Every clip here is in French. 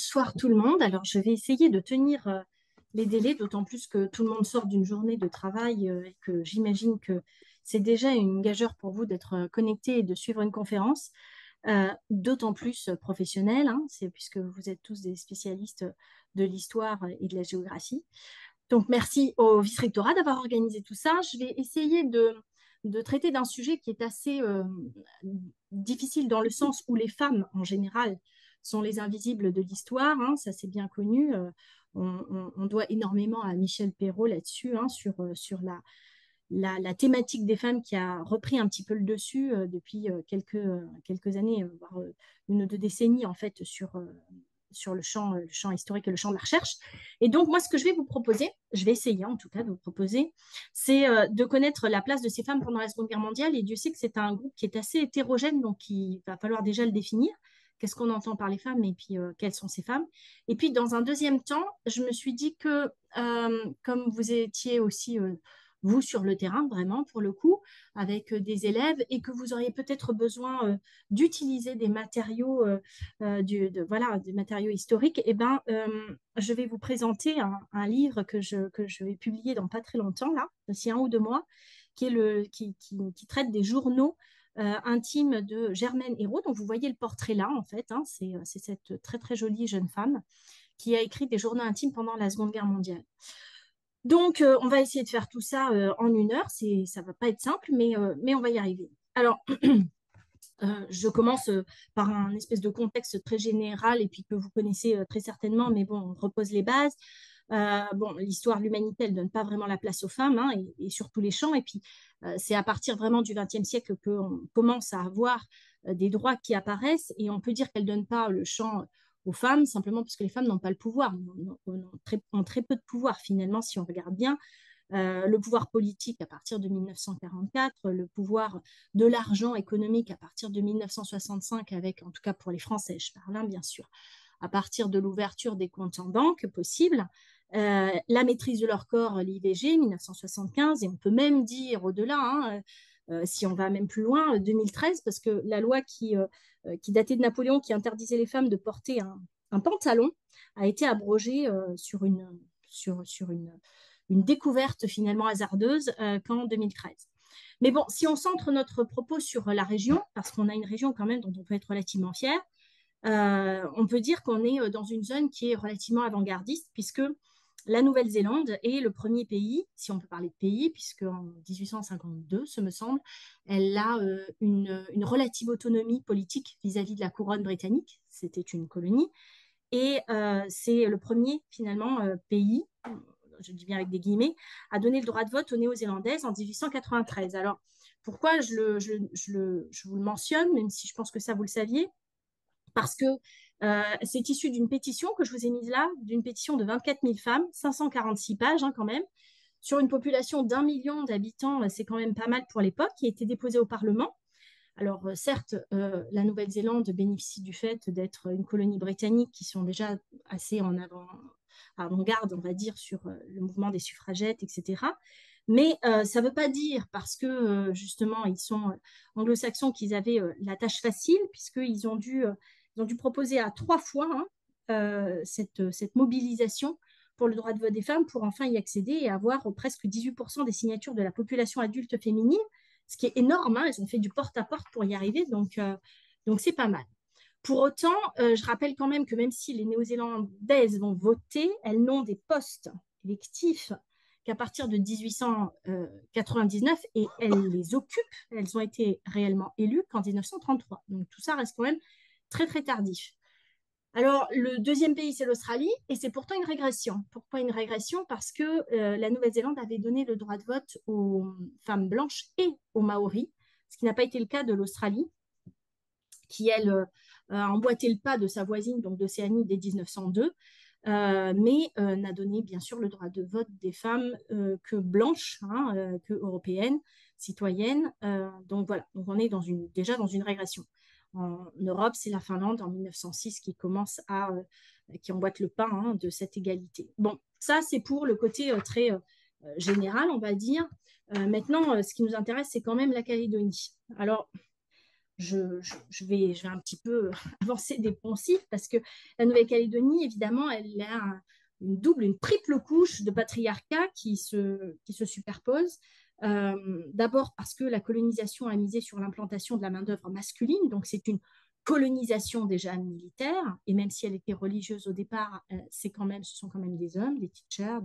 Bonsoir tout le monde. Alors, je vais essayer de tenir les délais, d'autant plus que tout le monde sort d'une journée de travail et que j'imagine que c'est déjà une gageure pour vous d'être connecté et de suivre une conférence, d'autant plus professionnelle, hein, c'est puisque vous êtes tous des spécialistes de l'histoire et de la géographie. Donc, merci au vice-rectorat d'avoir organisé tout ça. Je vais essayer de traiter d'un sujet qui est assez difficile dans le sens où les femmes, en général, sont les invisibles de l'histoire, hein, ça c'est bien connu. On doit énormément à Michel Perrault là-dessus, hein, sur la thématique des femmes qui a repris un petit peu le dessus depuis quelques années, voire une ou deux décennies en fait, sur le champ historique et le champ de la recherche. Et donc, moi, ce que je vais vous proposer, je vais essayer en tout cas de vous proposer, c'est de connaître la place de ces femmes pendant la Seconde Guerre mondiale. Et Dieu sait que c'est un groupe qui est assez hétérogène, donc il va falloir déjà le définir. Qu'est-ce qu'on entend par les femmes et puis quelles sont ces femmes. Et puis, dans un deuxième temps, je me suis dit que, comme vous étiez aussi, vous, sur le terrain, vraiment, pour le coup, avec des élèves, et que vous auriez peut-être besoin d'utiliser des matériaux voilà, des matériaux historiques, eh ben, je vais vous présenter un livre que je vais publier dans pas très longtemps, là, d'ici 1 ou 2 mois, qui traite des journaux intimes de Germaine Hérault. Donc, vous voyez le portrait là, en fait, hein, c'est cette très, très jolie jeune femme qui a écrit des journaux intimes pendant la Seconde Guerre mondiale. Donc, on va essayer de faire tout ça en 1 heure. Ça va pas être simple, mais on va y arriver. Alors, je commence par un espèce de contexte très général et puis que vous connaissez très certainement, mais bon, on repose les bases. Bon, l'histoire de l'humanité, elle ne donne pas vraiment la place aux femmes, hein, et sur tous les champs. Et puis, c'est à partir vraiment du XXe siècle qu'on commence à avoir des droits qui apparaissent. Et on peut dire qu'elle ne donne pas le champ aux femmes, simplement parce que les femmes n'ont pas le pouvoir, ont très peu de pouvoir finalement, si on regarde bien. Le pouvoir politique à partir de 1944, le pouvoir de l'argent économique à partir de 1965, avec, en tout cas pour les Français, je parle, hein, bien sûr, à partir de l'ouverture des comptes en banque possible, la maîtrise de leur corps, l'IVG, 1975, et on peut même dire au-delà, hein, si on va même plus loin, 2013, parce que la loi qui datait de Napoléon, qui interdisait les femmes de porter un pantalon, a été abrogée sur une découverte finalement hasardeuse qu'en 2013. Mais bon, si on centre notre propos sur la région, parce qu'on a une région quand même dont on peut être relativement fier, on peut dire qu'on est dans une zone qui est relativement avant-gardiste, puisque la Nouvelle-Zélande est le premier pays, si on peut parler de pays, puisque en 1852, ce me semble, elle a une relative autonomie politique vis-à-vis de la couronne britannique. C'était une colonie. Et c'est le premier, finalement, pays, je dis bien avec des guillemets, à donner le droit de vote aux Néo-Zélandaises en 1893. Alors, pourquoi je vous le mentionne, même si je pense que ça, vous le saviez? Parce que c'est issu d'une pétition que je vous ai mise là, d'une pétition de 24 000 femmes, 546 pages, hein, quand même, sur une population d'1 million d'habitants. C'est quand même pas mal pour l'époque, qui a été déposée au Parlement. Alors, certes, la Nouvelle-Zélande bénéficie du fait d'être une colonie britannique qui sont déjà assez en avant-garde, on va dire, sur le mouvement des suffragettes, etc. Mais ça ne veut pas dire, parce que justement, ils sont anglo-saxons, qu'ils avaient la tâche facile, puisqu'ils ont dû proposer à 3 fois, hein, cette mobilisation pour le droit de vote des femmes, pour enfin y accéder et avoir presque 18% des signatures de la population adulte féminine, ce qui est énorme, hein. Elles ont fait du porte-à-porte pour y arriver, donc c'est pas mal. Pour autant, je rappelle quand même que même si les Néo-Zélandaises vont voter, elles n'ont des postes électifs qu'à partir de 1899, et elles les occupent, elles ont été réellement élues qu'en 1933. Donc tout ça reste quand même très très tardif. Alors, le deuxième pays, c'est l'Australie, et c'est pourtant une régression. Pourquoi une régression? Parce que la Nouvelle-Zélande avait donné le droit de vote aux femmes blanches et aux Maoris, ce qui n'a pas été le cas de l'Australie, qui, elle, a emboîté le pas de sa voisine, donc d'Océanie, dès 1902, mais n'a donné, bien sûr, le droit de vote des femmes que blanches, hein, que européennes, citoyennes. Donc voilà, donc on est déjà dans une régression. En Europe, c'est la Finlande en 1906 qui emboîte le pas, hein, de cette égalité. Bon, ça, c'est pour le côté très général, on va dire. Maintenant, ce qui nous intéresse, c'est quand même la Calédonie. Alors, je vais un petit peu avancer des poncifs parce que la Nouvelle-Calédonie, évidemment, elle a une triple couche de patriarcat qui se superpose. D'abord parce que la colonisation a misé sur l'implantation de la main-d'œuvre masculine, donc c'est une colonisation déjà militaire, et même si elle était religieuse au départ, ce sont quand même des hommes, des teachers,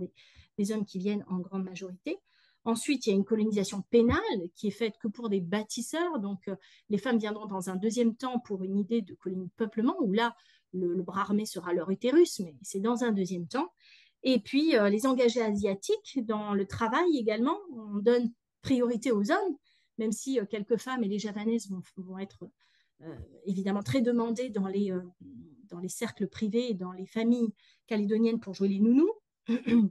des hommes qui viennent en grande majorité. Ensuite, il y a une colonisation pénale qui est faite que pour des bâtisseurs. Donc, les femmes viendront dans un deuxième temps pour une idée de colonie de peuplement, où là, le bras armé sera leur utérus, mais c'est dans un deuxième temps. Et puis, les engagés asiatiques dans le travail également, on donne priorité aux hommes, même si quelques femmes et les javanaises vont être évidemment très demandées dans les cercles privés et dans les familles calédoniennes pour jouer les nounous.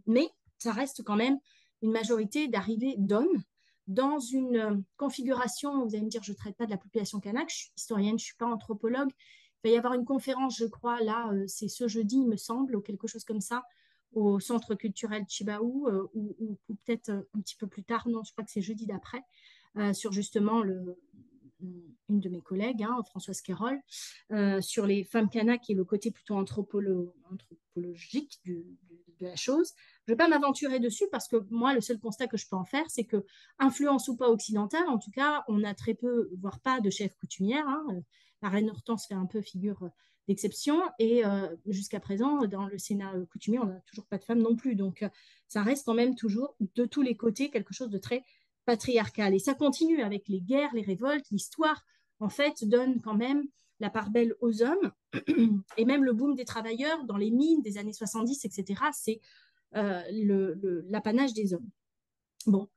Mais ça reste quand même une majorité d'arrivées d'hommes dans une configuration, vous allez me dire, je ne traite pas de la population kanak, je suis historienne, je ne suis pas anthropologue. Il va y avoir une conférence, je crois, là, c'est ce jeudi, il me semble, ou quelque chose comme ça, au centre culturel Chibaou, ou peut-être un petit peu plus tard, non, je crois que c'est jeudi d'après, sur justement une de mes collègues, hein, Françoise Quérol, sur les femmes kanak et le côté plutôt anthropologique de la chose. Je ne vais pas m'aventurer dessus parce que moi, le seul constat que je peux en faire, c'est que, influence ou pas occidentale, en tout cas, on a très peu, voire pas de chefs coutumières. Hein. La reine Hortense fait un peu figure d'exception et jusqu'à présent, dans le Sénat coutumier, on n'a toujours pas de femmes non plus. Donc, ça reste quand même toujours de tous les côtés quelque chose de très patriarcal. Et ça continue avec les guerres, les révoltes, l'histoire, en fait, donne quand même la part belle aux hommes. Et même le boom des travailleurs dans les mines des années 70, etc., c'est l'apanage des hommes. Bon,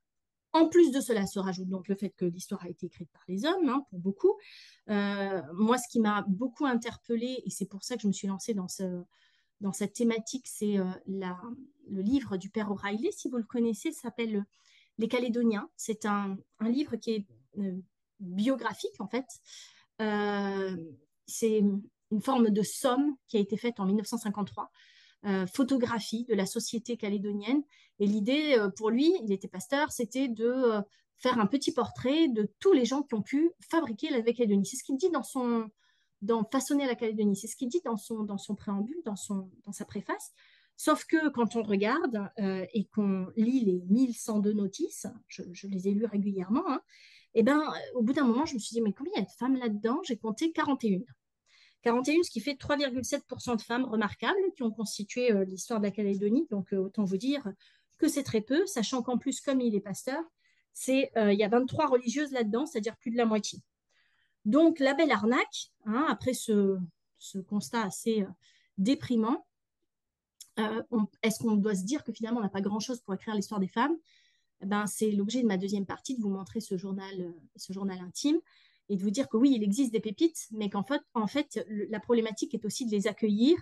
en plus de cela se rajoute donc le fait que l'histoire a été écrite par les hommes, hein, pour beaucoup. Moi, ce qui m'a beaucoup interpellée, et c'est pour ça que je me suis lancée dans cette thématique, c'est le livre du père O'Reilly, si vous le connaissez, s'appelle Les Calédoniens. C'est un livre qui est biographique, en fait. C'est une forme de somme qui a été faite en 1953, photographie de la société calédonienne. Et l'idée, pour lui, il était pasteur, c'était de faire un petit portrait de tous les gens qui ont pu fabriquer la Nouvelle-Calédonie. C'est ce qu'il dit dans Façonner la Calédonie. C'est ce qu'il dit dans son préambule, dans sa préface. Sauf que quand on regarde et qu'on lit les 1102 notices, je les ai lues régulièrement, hein, et ben, au bout d'un moment, je me suis dit, mais combien il y a de femmes là-dedans? J'ai compté 41. 41, ce qui fait 3,7% de femmes remarquables qui ont constitué l'histoire de la Calédonie. Donc, autant vous dire que c'est très peu, sachant qu'en plus, comme il est pasteur, il y a 23 religieuses là-dedans, c'est-à-dire plus de la moitié. Donc, la belle arnaque, hein, après ce constat assez déprimant, est-ce qu'on doit se dire que finalement, on n'a pas grand-chose pour écrire l'histoire des femmes? Ben, c'est l'objet de ma deuxième partie, de vous montrer ce journal intime et de vous dire que oui, il existe des pépites, mais qu'en fait, la problématique est aussi de les accueillir,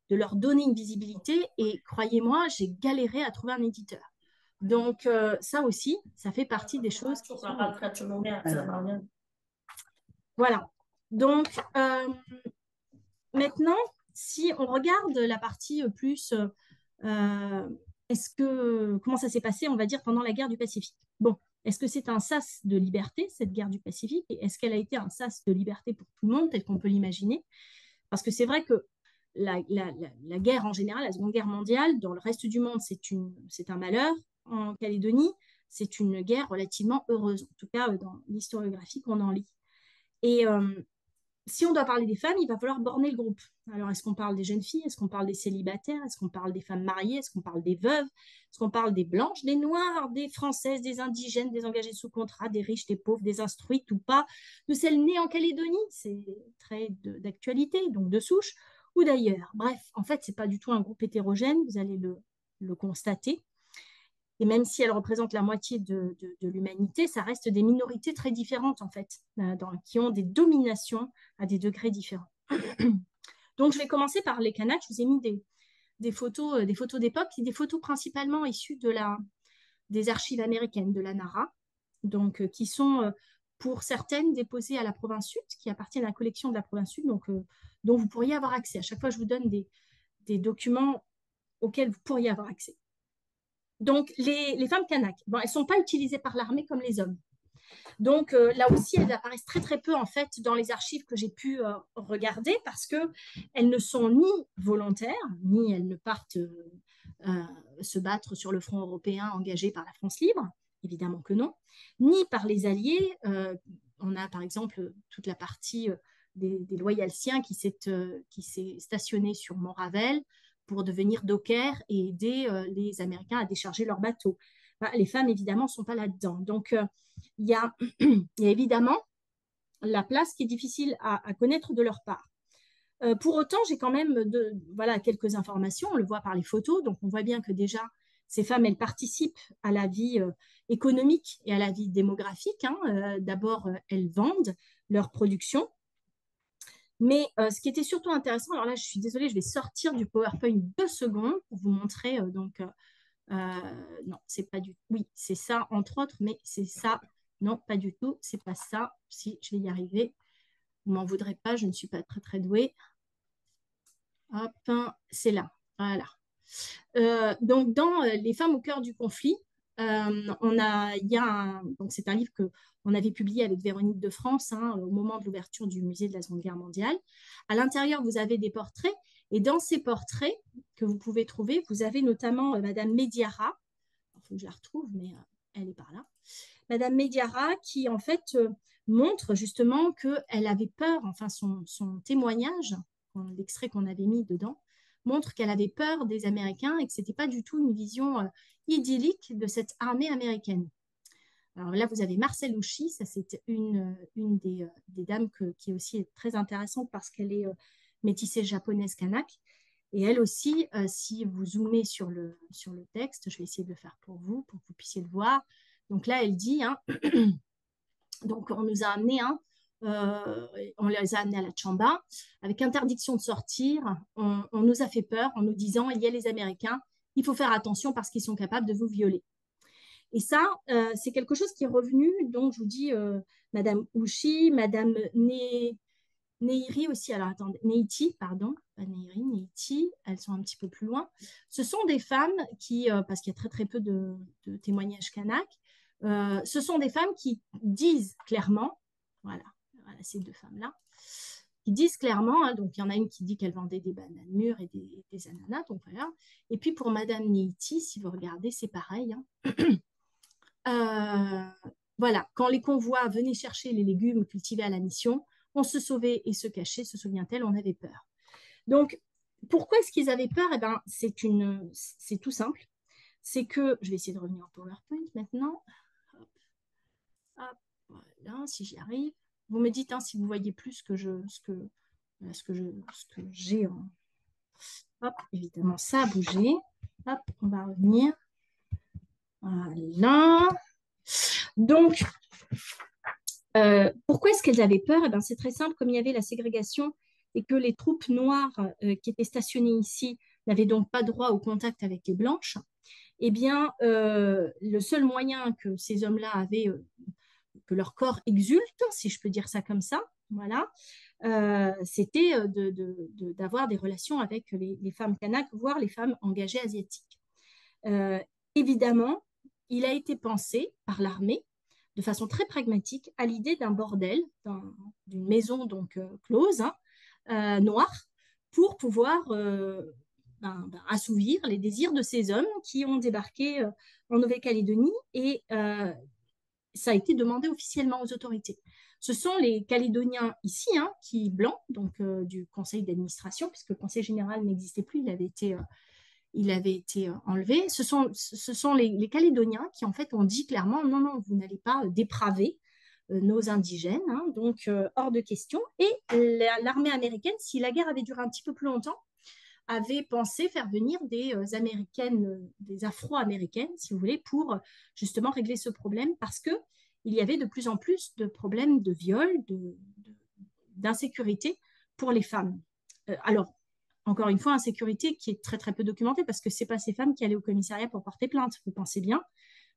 de leur donner une visibilité. Et croyez-moi, j'ai galéré à trouver un éditeur. Donc, ça aussi, ça fait partie des choses qui sont... Voilà. Donc, maintenant, si on regarde la partie plus... comment ça s'est passé, on va dire, pendant la guerre du Pacifique? Bon, est-ce que c'est un sas de liberté, cette guerre du Pacifique? Et est-ce qu'elle a été un sas de liberté pour tout le monde, tel qu'on peut l'imaginer? Parce que c'est vrai que la guerre en général, la Seconde Guerre mondiale, dans le reste du monde, c'est un malheur. En Calédonie, c'est une guerre relativement heureuse. En tout cas, dans l'historiographie qu'on en lit. Et si on doit parler des femmes, il va falloir borner le groupe. Alors, est-ce qu'on parle des jeunes filles? Est-ce qu'on parle des célibataires? Est-ce qu'on parle des femmes mariées? Est-ce qu'on parle des veuves? Est-ce qu'on parle des blanches, des noires, des françaises, des indigènes, des engagées sous contrat, des riches, des pauvres, des instruites ou pas, de celles nées en Calédonie? C'est très d'actualité, donc de souche, ou d'ailleurs. Bref, en fait, ce n'est pas du tout un groupe hétérogène, vous allez le constater. Et même si elles représentent la moitié de l'humanité, ça reste des minorités très différentes, en fait, qui ont des dominations à des degrés différents. Donc, je vais commencer par les Kanaks. Je vous ai mis des photos d'époque, des photos principalement issues des archives américaines, de la NARA, donc, qui sont, pour certaines, déposées à la province sud, qui appartiennent à la collection de la province sud, donc, dont vous pourriez avoir accès. À chaque fois, je vous donne des documents auxquels vous pourriez avoir accès. Donc, les femmes Kanak, bon, elles ne sont pas utilisées par l'armée comme les hommes. Donc là aussi, elles apparaissent très très peu en fait dans les archives que j'ai pu regarder parce que elles ne sont ni volontaires, ni elles ne partent se battre sur le front européen engagé par la France libre, évidemment que non, ni par les alliés. On a par exemple toute la partie des loyalsiens qui s'est stationné sur Montravel pour devenir docker et aider les Américains à décharger leurs bateaux. Enfin, les femmes, évidemment, ne sont pas là-dedans. Donc, il y a, il y a évidemment la place qui est difficile à connaître de leur part. Pour autant, j'ai quand même voilà, quelques informations. On le voit par les photos. Donc, on voit bien que déjà, ces femmes, elles participent à la vie économique et à la vie démographique. Hein. D'abord, elles vendent leur production. Mais ce qui était surtout intéressant, alors là, je suis désolée, je vais sortir du PowerPoint 2 secondes pour vous montrer. Non, c'est pas du tout. Oui, c'est ça, entre autres, mais c'est ça. Non, pas du tout. C'est pas ça. Si, je vais y arriver. Vous m'en voudrez pas, je ne suis pas très, très douée. Hop, c'est là. Voilà. Donc, dans Les femmes au cœur du conflit, donc c'est un livre que on avait publié avec Véronique de France au moment de l'ouverture du musée de la Seconde Guerre mondiale. À l'intérieur, vous avez des portraits, et dans ces portraits que vous pouvez trouver, vous avez notamment Madame Mediara. Il faut que je la retrouve, mais elle est par là. Madame Mediara qui, en fait, montre justement qu'elle avait peur, enfin, son témoignage, l'extrait qu'on avait mis dedans, montre qu'elle avait peur des Américains et que ce n'était pas du tout une vision idyllique de cette armée américaine. Alors là, vous avez Marcel Ouchy, ça c'est une des dames qui est aussi très intéressante parce qu'elle est métissée japonaise kanak. Et elle aussi, si vous zoomez sur le texte, je vais essayer de le faire pour que vous puissiez le voir. Donc là, elle dit, donc on nous a amenés, on les a amenés à la Tchamba avec interdiction de sortir. On nous a fait peur en nous disant, il y a les Américains, il faut faire attention parce qu'ils sont capables de vous violer. Et ça, c'est quelque chose qui est revenu. Donc, je vous dis, Madame Ouchi, Madame Neiri aussi. Alors, attendez, Neiti, pardon, pas Neiri, Neiti, elles sont un petit peu plus loin. Ce sont des femmes qui, parce qu'il y a très très peu de témoignages kanak, ce sont des femmes qui disent clairement, voilà ces deux femmes-là, qui disent clairement, donc il y en a une qui dit qu'elle vendait des bananes mûres et des ananas, donc voilà. Et puis pour Madame Neiti, si vous regardez, c'est pareil. Voilà, quand les convois venaient chercher les légumes cultivés à la mission, on se sauvait et se cachait, se souvient-elle, on avait peur. Donc, pourquoi est-ce qu'ils avaient peur? Eh ben, c'est tout simple. C'est que, je vais essayer de revenir en PowerPoint maintenant. Hop, hop, voilà, si j'y arrive. Vous me dites si vous voyez plus ce que j'ai en... Hop, évidemment, ça a bougé. Hop, on va revenir. Voilà. Donc, pourquoi est-ce qu'elles avaient peur? Eh ben, c'est très simple, comme il y avait la ségrégation et que les troupes noires qui étaient stationnées ici n'avaient donc pas droit au contact avec les blanches, eh bien, le seul moyen que ces hommes-là avaient, que leur corps exulte, si je peux dire ça comme ça, voilà, c'était d'avoir des relations avec les femmes kanak, voire les femmes engagées asiatiques. Évidemment, il a été pensé par l'armée de façon très pragmatique à l'idée d'un bordel, d'une maison donc close, noire, pour pouvoir assouvir les désirs de ces hommes qui ont débarqué en Nouvelle-Calédonie et ça a été demandé officiellement aux autorités. Ce sont les Calédoniens ici, qui blancs, donc du conseil d'administration, puisque le conseil général n'existait plus, il avait été enlevé. Ce sont les Calédoniens qui, en fait, ont dit clairement, non, non, vous n'allez pas dépraver nos indigènes, donc hors de question. Et l'armée américaine, si la guerre avait duré un petit peu plus longtemps, avait pensé faire venir des américaines, des afro-américaines, si vous voulez, pour justement régler ce problème, parce que il y avait de plus en plus de problèmes de viol, d'insécurité pour les femmes. Alors, encore une fois, insécurité qui est très très peu documentée parce que c'est pas ces femmes qui allaient au commissariat pour porter plainte. Vous pensez bien,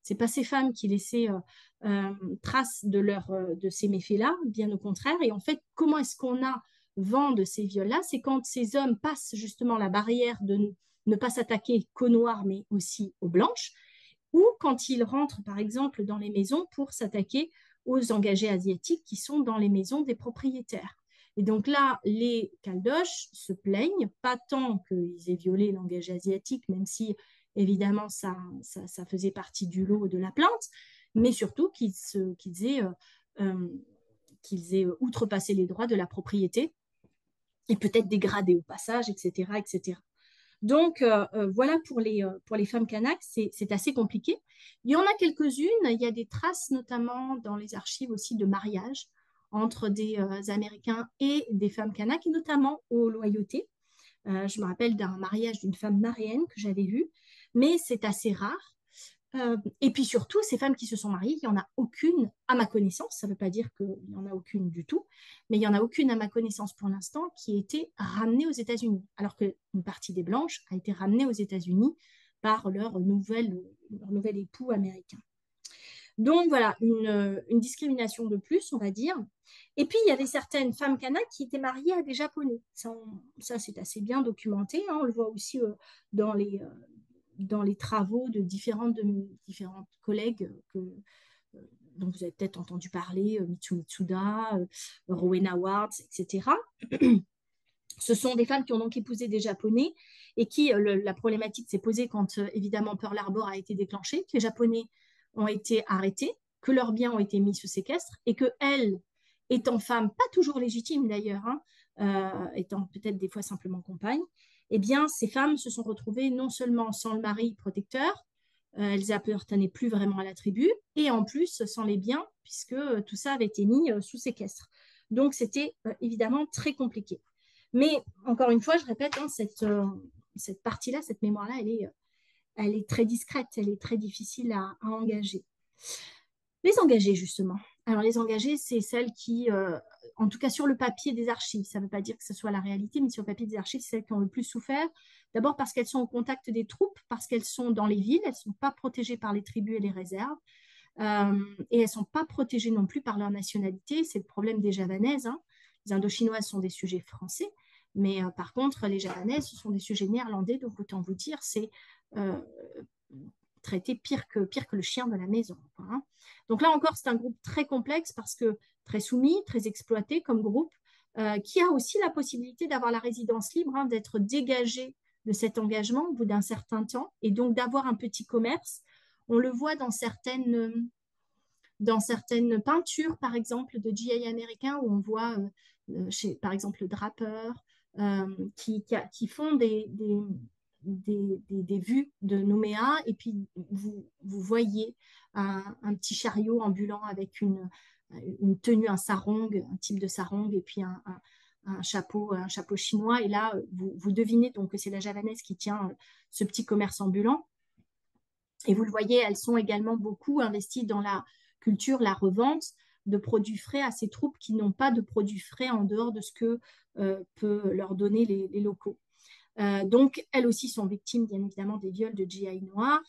c'est pas ces femmes qui laissaient trace de ces méfaits-là, bien au contraire. Et en fait, comment est-ce qu'on a vent de ces viols-là? C'est quand ces hommes passent justement la barrière de ne pas s'attaquer qu'aux noirs, mais aussi aux blanches, ou quand ils rentrent, par exemple, dans les maisons pour s'attaquer aux engagés asiatiques qui sont dans les maisons des propriétaires. Et donc là, les Caldoches se plaignent, pas tant qu'ils aient violé l'engagé asiatique, même si évidemment ça faisait partie du lot de la plainte, mais surtout qu'ils euh, aient outrepassé les droits de la propriété et peut-être dégradé au passage, etc., etc. Donc, voilà pour les femmes Kanaks, c'est assez compliqué. Il y en a quelques-unes, il y a des traces notamment dans les archives aussi de mariage entre des Américains et des femmes Kanaks, et notamment aux loyautés. Je me rappelle d'un mariage d'une femme marienne que j'avais vu, mais c'est assez rare. Et puis surtout, ces femmes qui se sont mariées, il n'y en a aucune à ma connaissance, ça ne veut pas dire qu'il n'y en a aucune du tout, mais il n'y en a aucune à ma connaissance pour l'instant qui ait été ramenée aux États-Unis, alors qu'une partie des Blanches a été ramenée aux États-Unis par leur nouvel époux américain. Donc voilà, une discrimination de plus, on va dire. Et puis, il y avait certaines femmes kanak qui étaient mariées à des Japonais. Ça c'est assez bien documenté, hein. On le voit aussi dans dans les travaux de différentes collègues dont vous avez peut-être entendu parler, Mitsu Mitsuda, Rowena Wards, etc. Ce sont des femmes qui ont donc épousé des Japonais et qui, la problématique s'est posée quand, évidemment, Pearl Harbor a été déclenché, que les Japonais ont été arrêtés, que leurs biens ont été mis sous séquestre et qu'elles, étant femmes, pas toujours légitimes d'ailleurs, hein, étant peut-être des fois simplement compagnes, eh bien, ces femmes se sont retrouvées non seulement sans le mari protecteur, elles appartenaient plus vraiment à la tribu, et en plus sans les biens, puisque tout ça avait été mis sous séquestre. Donc, c'était évidemment très compliqué. Mais encore une fois, je répète, hein, cette partie-là, cette mémoire-là, elle est très discrète, elle est très difficile à engager. Les engagés, justement. Alors, les engagés, c'est celles qui, en tout cas sur le papier des archives, ça ne veut pas dire que ce soit la réalité, mais sur le papier des archives, c'est celles qui ont le plus souffert. D'abord parce qu'elles sont au contact des troupes, parce qu'elles sont dans les villes, elles ne sont pas protégées par les tribus et les réserves. Et elles ne sont pas protégées non plus par leur nationalité. C'est le problème des Javanaises, hein. Les Indochinoises sont des sujets français, mais par contre, les Javanaises, ce sont des sujets néerlandais. Donc, autant vous dire, c'est euh, traité pire que le chien de la maison, quoi, hein. Donc là encore, c'est un groupe très complexe parce que très soumis, très exploité comme groupe, qui a aussi la possibilité d'avoir la résidence libre, hein, d'être dégagé de cet engagement au bout d'un certain temps et donc d'avoir un petit commerce. On le voit dans certaines peintures, par exemple, de GI américains, où on voit, par exemple, le Draper, qui font des vues de Nouméa, et puis vous voyez un petit chariot ambulant avec une tenue, un sarong, un type de sarong, et puis un chapeau chinois. Et là, vous devinez donc que c'est la javanaise qui tient ce petit commerce ambulant. Et vous le voyez, elles sont également beaucoup investies dans la culture, la revente de produits frais à ces troupes qui n'ont pas de produits frais en dehors de ce que peut leur donner les locaux. Donc, elles aussi sont victimes, bien évidemment, des viols de GI noirs,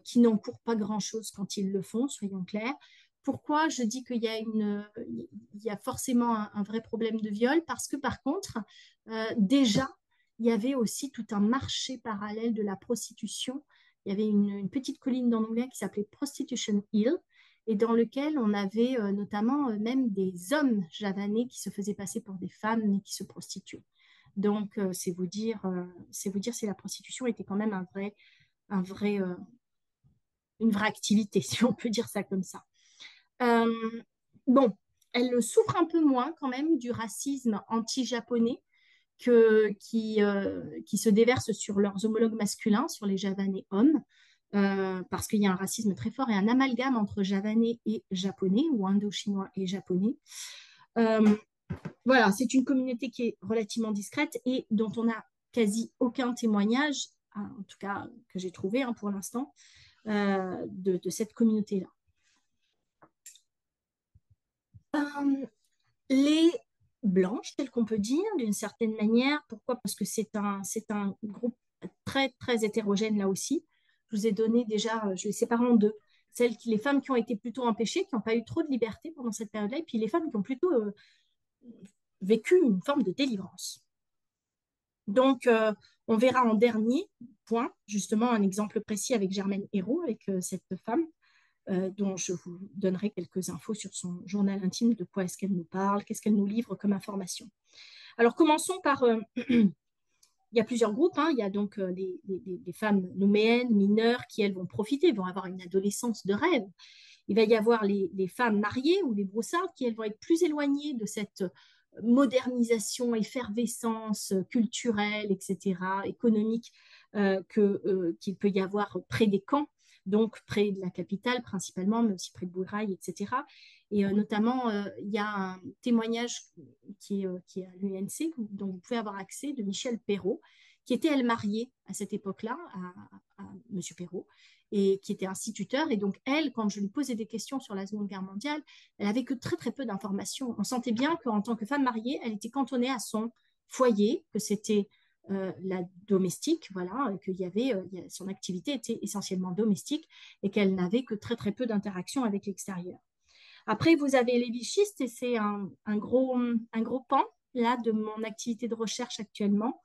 qui n'encourent pas grand-chose quand ils le font, soyons clairs. Pourquoi je dis il y a forcément un vrai problème de viol? Parce que, par contre, déjà, il y avait aussi tout un marché parallèle de la prostitution. Il y avait une petite colline dans l'anglais qui s'appelait Prostitution Hill, et dans lequel on avait notamment même des hommes javanais qui se faisaient passer pour des femmes, mais qui se prostituaient. Donc, c'est vous dire si la prostitution était quand même un vrai, une vraie activité, si on peut dire ça comme ça. Euh, bon, elle souffre un peu moins quand même du racisme anti-japonais qui se déverse sur leurs homologues masculins, sur les Javanais hommes, parce qu'il y a un racisme très fort et un amalgame entre Javanais et Japonais, ou Indo-Chinois et Japonais. Euh, voilà, c'est une communauté qui est relativement discrète et dont on n'a quasi aucun témoignage, en tout cas que j'ai trouvé, hein, pour l'instant, de cette communauté-là. Les blanches, telles qu'on peut dire, d'une certaine manière. Pourquoi? Parce que c'est un groupe très, très hétérogène là aussi. Je vous ai donné déjà, je les sépare en deux. Les femmes qui ont été plutôt empêchées, qui n'ont pas eu trop de liberté pendant cette période-là, et puis les femmes qui ont plutôt vécu une forme de délivrance. Donc, on verra en dernier point, justement, un exemple précis avec Germaine Hérault, avec cette femme dont je vous donnerai quelques infos sur son journal intime, de quoi est-ce qu'elle nous parle, qu'est-ce qu'elle nous livre comme information. Alors commençons par... il y a plusieurs groupes, hein. Il y a donc les femmes nouméennes, mineures, qui elles vont profiter, vont avoir une adolescence de rêve. Il va y avoir les femmes mariées ou les broussardes qui elles vont être plus éloignées de cette modernisation, effervescence culturelle, etc., économique qu'il peut y avoir près des camps, donc près de la capitale principalement, mais aussi près de Bourail, etc. Et notamment, il y a un témoignage qui est à l'UNC, dont vous pouvez avoir accès, de Michel Perrault, qui était, elle, mariée à cette époque-là, à M. Perrault, et qui était instituteur. Et donc, elle, quand je lui posais des questions sur la Seconde Guerre mondiale, elle avait que très, très peu d'informations. On sentait bien qu'en tant que femme mariée, elle était cantonnée à son foyer, que c'était la domestique, voilà, qu'il y avait, son activité était essentiellement domestique et qu'elle n'avait que très, très peu d'interaction avec l'extérieur. Après, vous avez les vichistes et c'est un gros pan là de mon activité de recherche actuellement.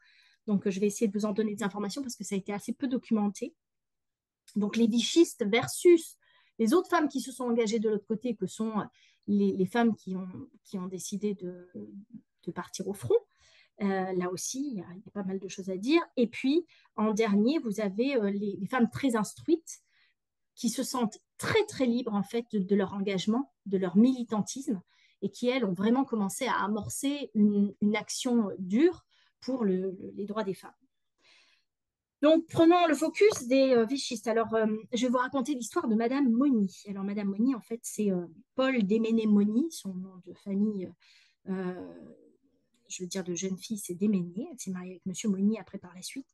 Donc, je vais essayer de vous en donner des informations parce que ça a été assez peu documenté. Donc, les vichistes versus les autres femmes qui se sont engagées de l'autre côté, que sont les femmes qui ont décidé de partir au front. Là aussi, il y a pas mal de choses à dire. Et puis, en dernier, vous avez les femmes très instruites qui se sentent très, très libres, en fait, de leur engagement, de leur militantisme, et qui, elles, ont vraiment commencé à amorcer une action dure pour les droits des femmes. Donc, prenons le focus des vichistes. Alors, je vais vous raconter l'histoire de Madame Moni. Alors, Madame Moni, en fait, c'est Paul Déméné-Moni, son nom de famille, je veux dire de jeune fille, c'est Déméné. Elle s'est mariée avec Monsieur Moni après par la suite.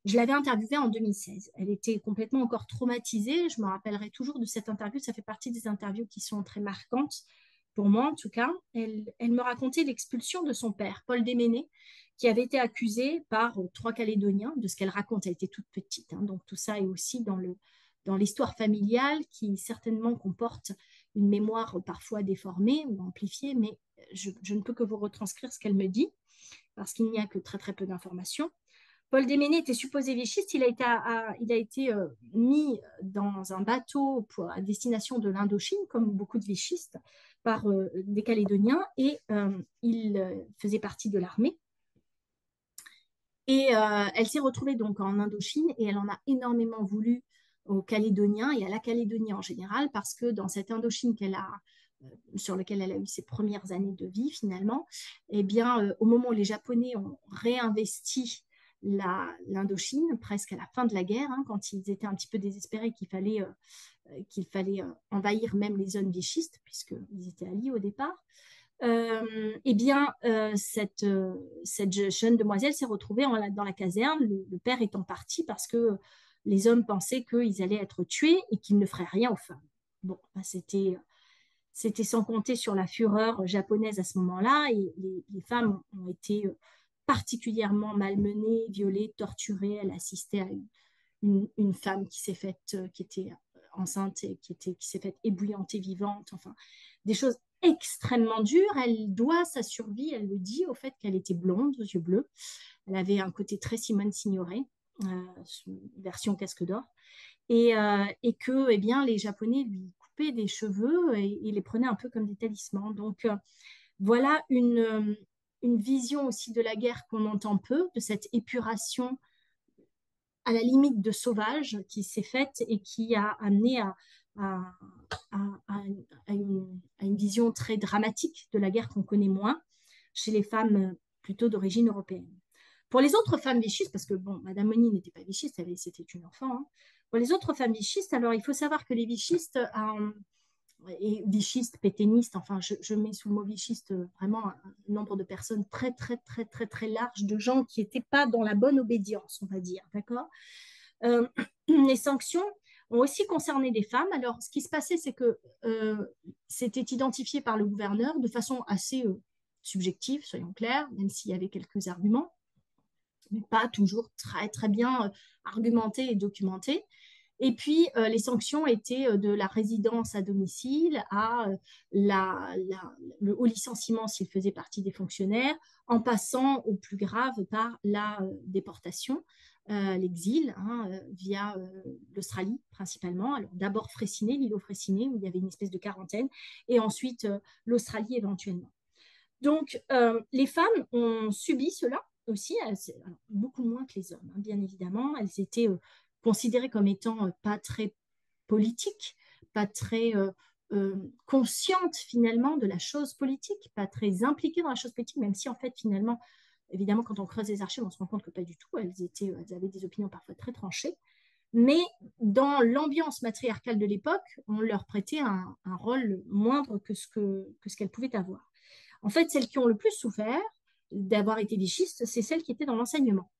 Je l'avais interviewée en 2016. Elle était complètement encore traumatisée. Je me rappellerai toujours de cette interview. Ça fait partie des interviews qui sont très marquantes, pour moi en tout cas. Elle me racontait l'expulsion de son père, Paul Déméné, qui avait été accusé par trois Calédoniens. De ce qu'elle raconte, elle était toute petite, hein. Donc tout ça est aussi dans l'histoire familiale qui certainement comporte une mémoire parfois déformée ou amplifiée, mais je ne peux que vous retranscrire ce qu'elle me dit, parce qu'il n'y a que très très peu d'informations. Paul Déméné était supposé vichiste. Il a été mis dans un bateau à destination de l'Indochine, comme beaucoup de vichistes, par des Calédoniens, et il faisait partie de l'armée. Et elle s'est retrouvée donc en Indochine et elle en a énormément voulu aux Calédoniens et à la Calédonie en général, parce que dans cette Indochine sur laquelle elle a eu ses premières années de vie finalement, eh bien, au moment où les Japonais ont réinvesti l'Indochine, presque à la fin de la guerre, hein, quand ils étaient un petit peu désespérés qu'il fallait envahir même les zones vichistes, puisqu'ils étaient alliés au départ, eh bien, cette jeune demoiselle s'est retrouvée dans la caserne, le père étant parti parce que les hommes pensaient qu'ils allaient être tués et qu'ils ne feraient rien aux femmes. Bon, ben, c'était sans compter sur la fureur japonaise à ce moment-là, et les femmes ont été particulièrement malmenées, violées, torturées. Elle assistait à une femme qui était enceinte et qui s'est faite ébouillanter vivante, enfin, des choses extrêmement dures. Elle doit sa survie, elle le dit, au fait qu'elle était blonde, aux yeux bleus. Elle avait un côté très Simone Signoret, version casque d'or, et que eh bien, les Japonais lui coupaient des cheveux et les prenaient un peu comme des talismans. Donc, voilà une vision aussi de la guerre qu'on entend peu, de cette épuration à la limite de sauvage qui s'est faite et qui a amené à, une vision très dramatique de la guerre qu'on connaît moins chez les femmes plutôt d'origine européenne. Pour les autres femmes vichistes, parce que bon, Madame Moni n'était pas vichiste, c'était une enfant, hein. Pour les autres femmes vichistes, alors il faut savoir que les vichistes et vichistes, pétainistes, enfin je mets sous le mot vichiste vraiment un nombre de personnes très très très très très large, de gens qui n'étaient pas dans la bonne obédience, on va dire, d'accord. Les sanctions ont aussi concerné des femmes. Alors ce qui se passait, c'est que c'était identifié par le gouverneur de façon assez subjective, soyons clairs, même s'il y avait quelques arguments, mais pas toujours très très bien argumentés et documentés. Et puis, les sanctions étaient de la résidence à domicile à le haut licenciement s'il faisait partie des fonctionnaires, en passant au plus grave par la déportation l'exil via l'Australie principalement. Alors d'abord Fraissinet, l'îlot Fraissinet, où il y avait une espèce de quarantaine, et ensuite l'Australie éventuellement. Donc les femmes ont subi cela aussi, alors, beaucoup moins que les hommes, bien évidemment. Elles étaient considérées comme étant pas très politiques, pas très conscientes finalement de la chose politique, pas très impliquées dans la chose politique, même si en fait finalement, évidemment, quand on creuse les archives, on se rend compte que pas du tout. Elles avaient des opinions parfois très tranchées. Mais dans l'ambiance matriarcale de l'époque, on leur prêtait un rôle moindre que ce qu'elles pouvaient avoir. En fait, celles qui ont le plus souffert d'avoir été vichistes, c'est celles qui étaient dans l'enseignement.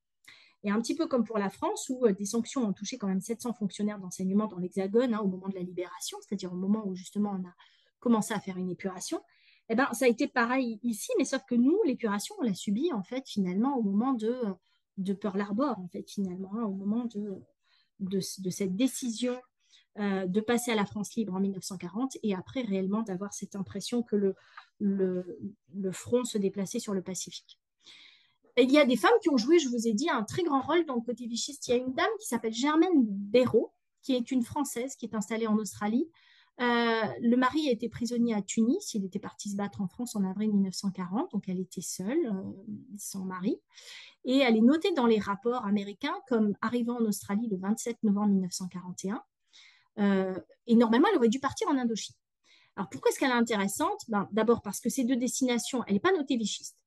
Et un petit peu comme pour la France, où des sanctions ont touché quand même 700 fonctionnaires d'enseignement dans l'Hexagone au moment de la libération, c'est-à-dire au moment où justement on a commencé à faire une épuration, eh ben, ça a été pareil ici, mais sauf que nous, l'épuration, on l'a subie en fait finalement au moment de Pearl Harbor, en fait finalement, au moment de cette décision de passer à la France libre en 1940 et après réellement d'avoir cette impression que le front se déplaçait sur le Pacifique. Et il y a des femmes qui ont joué, je vous ai dit, un très grand rôle dans le côté vichiste. Il y a une dame qui s'appelle Germaine Béraud, qui est une Française qui est installée en Australie. Le mari a été prisonnier à Tunis. Il était parti se battre en France en avril 1940, donc elle était seule, sans mari. Et elle est notée dans les rapports américains comme arrivant en Australie le 27 novembre 1941. Et normalement, elle aurait dû partir en Indochine. Alors pourquoi est-ce qu'elle est intéressante? D'abord parce que ces deux destinations, elle n'est pas notée vichiste,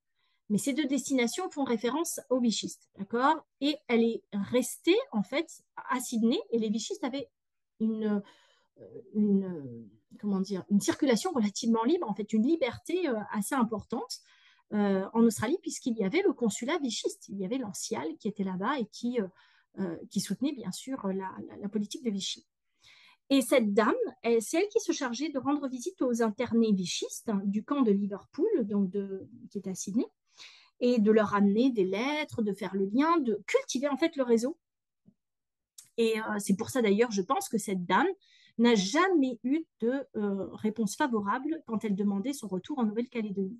mais ces deux destinations font référence aux vichistes, d'accord? Et elle est restée en fait à Sydney et les vichistes avaient une, comment dire, une circulation relativement libre, en fait une liberté assez importante en Australie puisqu'il y avait le consulat vichiste, il y avait l'ancial qui était là-bas et qui soutenait bien sûr la politique de Vichy. Et cette dame, c'est elle qui se chargeait de rendre visite aux internés vichistes du camp de Liverpool, qui est à Sydney, et de leur amener des lettres, de faire le lien, de cultiver en fait le réseau. Et c'est pour ça d'ailleurs, je pense que cette dame n'a jamais eu de réponse favorable quand elle demandait son retour en Nouvelle-Calédonie.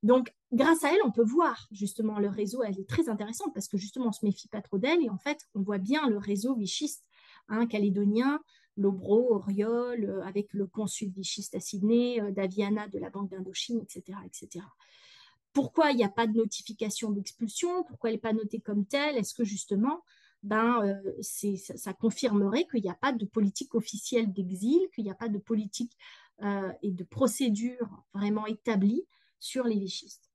Donc, grâce à elle, on peut voir justement le réseau. Elle est très intéressante parce que justement, on ne se méfie pas trop d'elle et en fait, on voit bien le réseau vichiste calédonien, Lobro, Auriol, avec le consul vichiste à Sydney, Daviana de la Banque d'Indochine, etc., etc. Pourquoi il n'y a pas de notification d'expulsion? Pourquoi elle n'est pas notée comme telle? Est-ce que justement, ça confirmerait qu'il n'y a pas de politique officielle d'exil, qu'il n'y a pas de politique et de procédure vraiment établie sur les vichistes?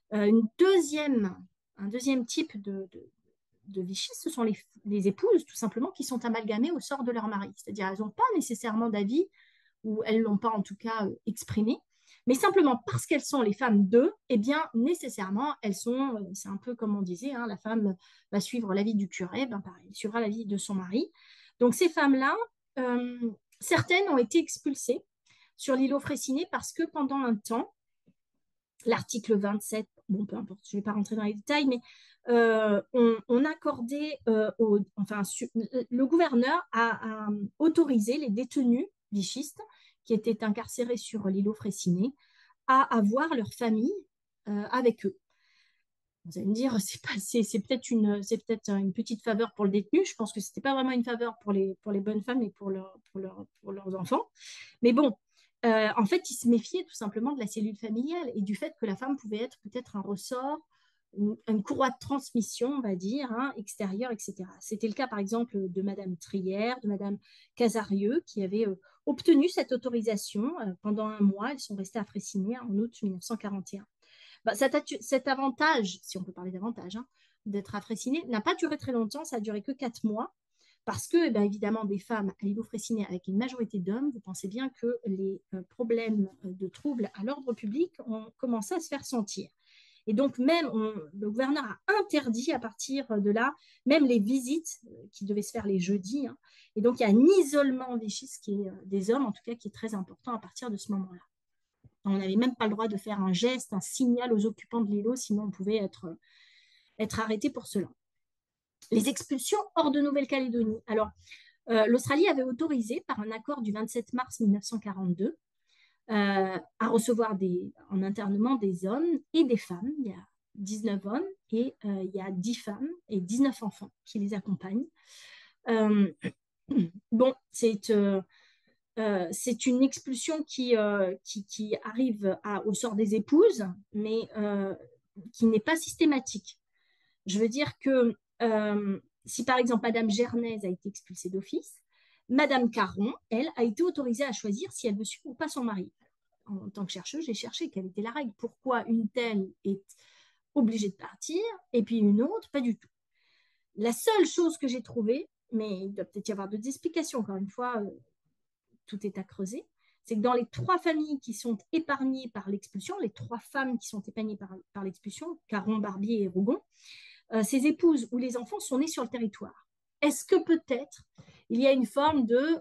Un deuxième type de vichistes, ce sont les épouses, tout simplement, qui sont amalgamées au sort de leur mari. C'est-à-dire, elles n'ont pas nécessairement d'avis, ou elles ne l'ont pas en tout cas exprimé, mais simplement parce qu'elles sont les femmes d'eux, eh bien, nécessairement, elles sont, c'est un peu comme on disait, la femme va suivre la vie du curé, pareil, elle suivra la vie de son mari. Donc, ces femmes-là, certaines ont été expulsées sur l'îlot Fraissinet parce que pendant un temps, l'article 27, bon, peu importe, je ne vais pas rentrer dans les détails, mais on accordait, le gouverneur a autorisé les détenus vichistes qui étaient incarcérés sur l'îlot Fraissinet à avoir leur famille avec eux. Vous allez me dire, c'est peut-être une petite faveur pour le détenu. Je pense que ce n'était pas vraiment une faveur pour les bonnes femmes et pour leurs enfants. Mais bon, en fait, ils se méfiaient tout simplement de la cellule familiale et du fait que la femme pouvait être peut-être un ressort, une courroie de transmission, on va dire, extérieure, etc. C'était le cas, par exemple, de Madame Trière, de Madame Casarieux, qui avaient obtenu cette autorisation pendant un mois. Elles sont restées à Fraissinet en août 1941. Cet avantage, si on peut parler d'avantage, d'être à Fraissinet, n'a pas duré très longtemps, ça a duré que 4 mois, parce que, évidemment, des femmes à l'îlot Fraissinet avec une majorité d'hommes, vous pensez bien que les problèmes de troubles à l'ordre public ont commencé à se faire sentir. Et donc, même, le gouverneur a interdit à partir de là, même les visites qui devaient se faire les jeudis. Et donc, il y a un isolement des hommes, en tout cas, qui est très important à partir de ce moment-là. On n'avait même pas le droit de faire un geste, un signal aux occupants de l'îlot, sinon on pouvait être arrêté pour cela. Les expulsions hors de Nouvelle-Calédonie. Alors, l'Australie avait autorisé, par un accord du 27 mars 1942, à recevoir en internement des hommes et des femmes. Il y a 19 hommes et il y a 10 femmes et 19 enfants qui les accompagnent. Euh, bon, c'est une expulsion qui arrive au sort des épouses, mais qui n'est pas systématique. Je veux dire que si par exemple Madame Gernaise a été expulsée d'office, Madame Caron, elle, a été autorisée à choisir si elle veut suivre ou pas son mari. En tant que chercheuse, j'ai cherché quelle était la règle. Pourquoi une telle est obligée de partir et puis une autre, pas du tout. La seule chose que j'ai trouvée, mais il doit peut-être y avoir d'autres explications, encore une fois, tout est à creuser, c'est que dans les 3 familles qui sont épargnées par l'expulsion, les 3 femmes qui sont épargnées par l'expulsion, Caron, Barbier et Rougon, ces épouses ou les enfants sont nés sur le territoire. Est-ce que peut-être il y a une forme de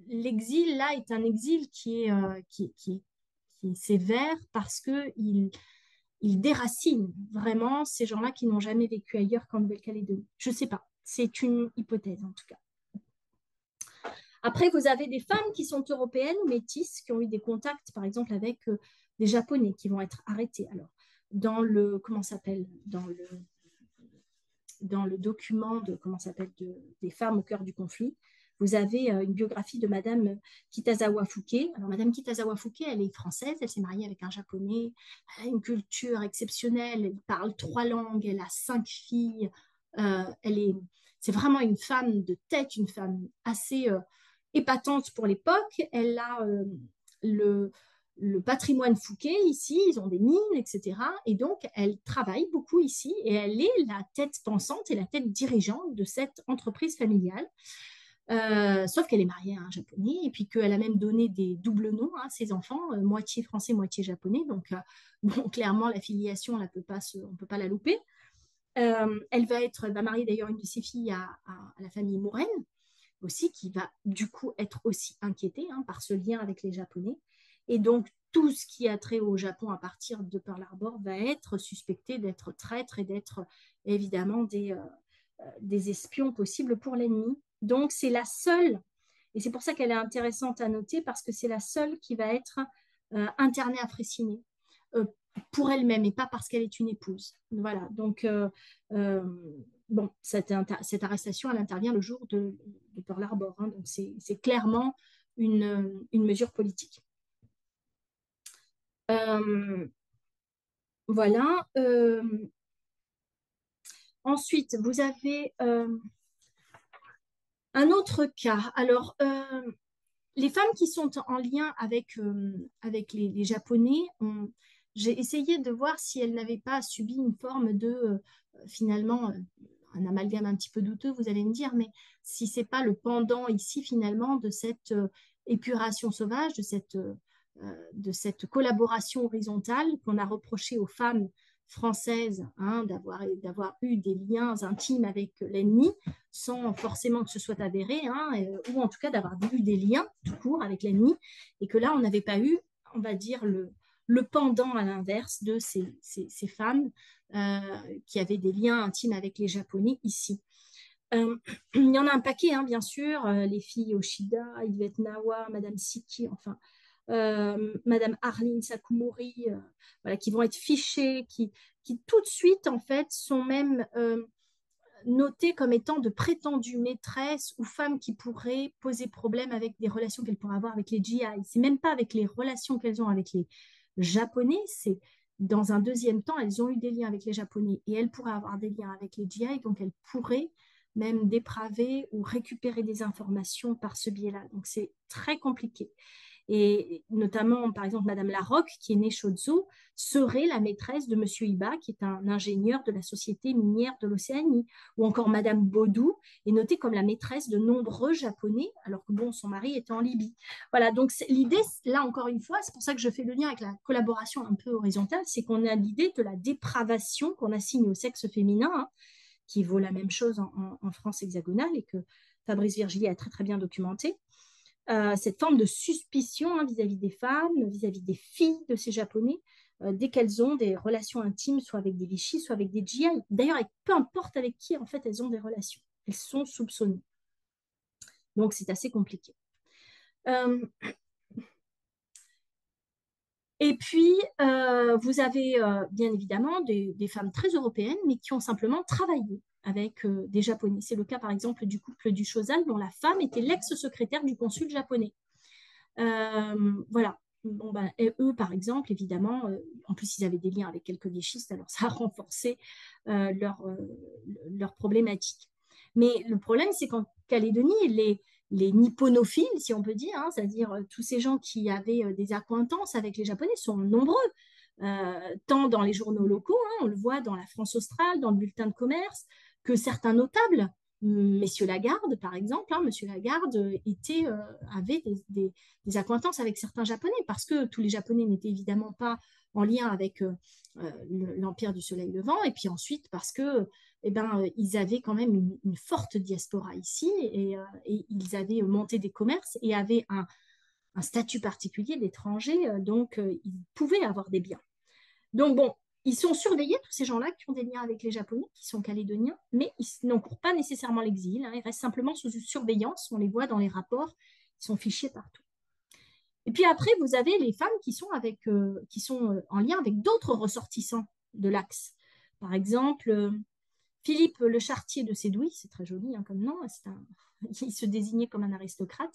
l'exil là est un exil qui est sévère parce que il déracine vraiment ces gens-là qui n'ont jamais vécu ailleurs qu'en Nouvelle-Calédonie. Je ne sais pas, c'est une hypothèse en tout cas. Après, vous avez des femmes qui sont européennes ou métisses, qui ont eu des contacts, par exemple, avec des Japonais qui vont être arrêtés. Alors, dans le, comment s'appelle, dans le document des femmes au cœur du conflit, vous avez une biographie de Madame Kitazawa Fuke. Alors, Madame Kitazawa Fuke, elle est française, elle s'est mariée avec un Japonais, elle a une culture exceptionnelle, elle parle 3 langues, elle a 5 filles, c'est vraiment une femme de tête, une femme assez épatante pour l'époque. Elle a le, le patrimoine Fouquet ici, ils ont des mines, etc. Et donc, elle travaille beaucoup ici et elle est la tête pensante et la tête dirigeante de cette entreprise familiale. Sauf qu'elle est mariée à un japonais et puis qu'elle a même donné des doubles noms à ses enfants, moitié français, moitié japonais. Donc, bon, clairement, la filiation, on ne peut pas la louper. Elle va marier d'ailleurs une de ses filles à la famille Mouraine aussi, qui va du coup être aussi inquiétée hein, par ce lien avec les Japonais. Et donc, tout ce qui a trait au Japon à partir de Pearl Harbor va être suspecté d'être traître et d'être évidemment des espions possibles pour l'ennemi. Donc, c'est la seule, et c'est pour ça qu'elle est intéressante à noter, parce que c'est la seule qui va être internée à Freycinet. Pour elle-même et pas parce qu'elle est une épouse. Voilà, donc euh, bon, cette arrestation, elle intervient le jour de Pearl Harbor, hein, donc c'est clairement une mesure politique. Euh, voilà. Ensuite, vous avez un autre cas. Alors, les femmes qui sont en lien avec les Japonais, j'ai essayé de voir si elles n'avaient pas subi une forme de, finalement, un amalgame un petit peu douteux, vous allez me dire, mais si c'est pas le pendant ici, finalement, de cette épuration sauvage, de cette collaboration horizontale qu'on a reproché aux femmes françaises hein, d'avoir eu des liens intimes avec l'ennemi, sans forcément que ce soit avéré, hein, ou en tout cas d'avoir eu des liens tout court avec l'ennemi, et que là, on n'avait pas eu, on va dire, le pendant à l'inverse de ces femmes qui avaient des liens intimes avec les Japonais ici. Il y en a un paquet, hein, bien sûr, les filles Yoshida, Yvette Nawa, Madame Siki, enfin, Madame Arlene Sakumori, voilà, qui vont être fichées, qui tout de suite, en fait, sont même notées comme étant de prétendues maîtresses ou femmes qui pourraient poser problème avec des relations qu'elles pourraient avoir avec les GI. C'est même pas avec les relations qu'elles ont avec les Japonais, c'est dans un deuxième temps, elles ont eu des liens avec les Japonais et elles pourraient avoir des liens avec les GI, donc elles pourraient même dépraver ou récupérer des informations par ce biais-là. Donc c'est très compliqué. Et notamment, par exemple, Madame Larocque, qui est née Shozu, serait la maîtresse de Monsieur Iba, qui est un ingénieur de la Société minière de l'Océanie. Ou encore Madame Baudou est notée comme la maîtresse de nombreux Japonais, alors que bon, son mari était en Libye. Voilà, donc l'idée, là encore une fois, c'est pour ça que je fais le lien avec la collaboration un peu horizontale, c'est qu'on a l'idée de la dépravation qu'on assigne au sexe féminin, hein, qui vaut la même chose en France hexagonale et que Fabrice Virgili a très très bien documenté cette forme de suspicion hein, vis-à-vis des femmes, vis-à-vis des filles de ces Japonais, dès qu'elles ont des relations intimes, soit avec des Vichy, soit avec des GI. D'ailleurs, peu importe avec qui, en fait, elles ont des relations. Elles sont soupçonnées. Donc, c'est assez compliqué. Euh, Et puis, vous avez bien évidemment des femmes très européennes, mais qui ont simplement travaillé avec des Japonais. C'est le cas, par exemple, du couple du Chozal, dont la femme était l'ex-secrétaire du consul japonais. Voilà. Bon, ben, et eux, par exemple, évidemment, en plus, ils avaient des liens avec quelques vichistes, alors ça a renforcé leur problématique. Mais le problème, c'est qu'en Calédonie, les nipponophiles, si on peut dire, hein, c'est-à-dire tous ces gens qui avaient des accointances avec les Japonais, sont nombreux, tant dans les journaux locaux, hein, on le voit dans la France australe, dans le bulletin de commerce, que certains notables, Messieurs Lagarde, par exemple, hein, Monsieur Lagarde avait des accointances avec certains Japonais, parce que tous les Japonais n'étaient évidemment pas en lien avec l'Empire du Soleil Levant, et puis ensuite parce que ils avaient quand même une forte diaspora ici, et ils avaient monté des commerces et avaient un statut particulier d'étranger, donc ils pouvaient avoir des biens. Donc bon, ils sont surveillés, tous ces gens-là qui ont des liens avec les Japonais, qui sont calédoniens, mais ils n'encourent pas nécessairement l'exil, hein, ils restent simplement sous surveillance, on les voit dans les rapports, ils sont fichés partout. Et puis après, vous avez les femmes qui sont en lien avec d'autres ressortissants de l'Axe. Par exemple, Philippe Le Chartier de Sédouis, c'est très joli hein, comme nom, il se désignait comme un aristocrate.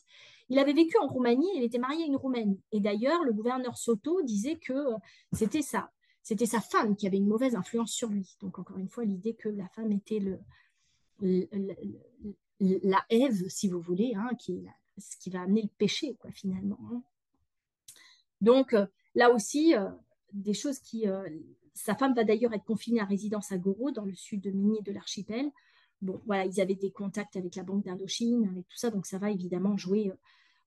Il avait vécu en Roumanie, il était marié à une Roumaine. Et d'ailleurs, le gouverneur Soto disait que c'était ça. C'était sa femme qui avait une mauvaise influence sur lui. Donc, encore une fois, l'idée que la femme était le- la Ève, si vous voulez, hein, ce qui va amener le péché, quoi, finalement. Hein. Donc, là aussi, des choses qui. Sa femme va d'ailleurs être confinée à résidence à Goro, dans le sud minier de l'archipel. Bon, voilà, ils avaient des contacts avec la Banque d'Indochine, avec tout ça, donc ça va évidemment jouer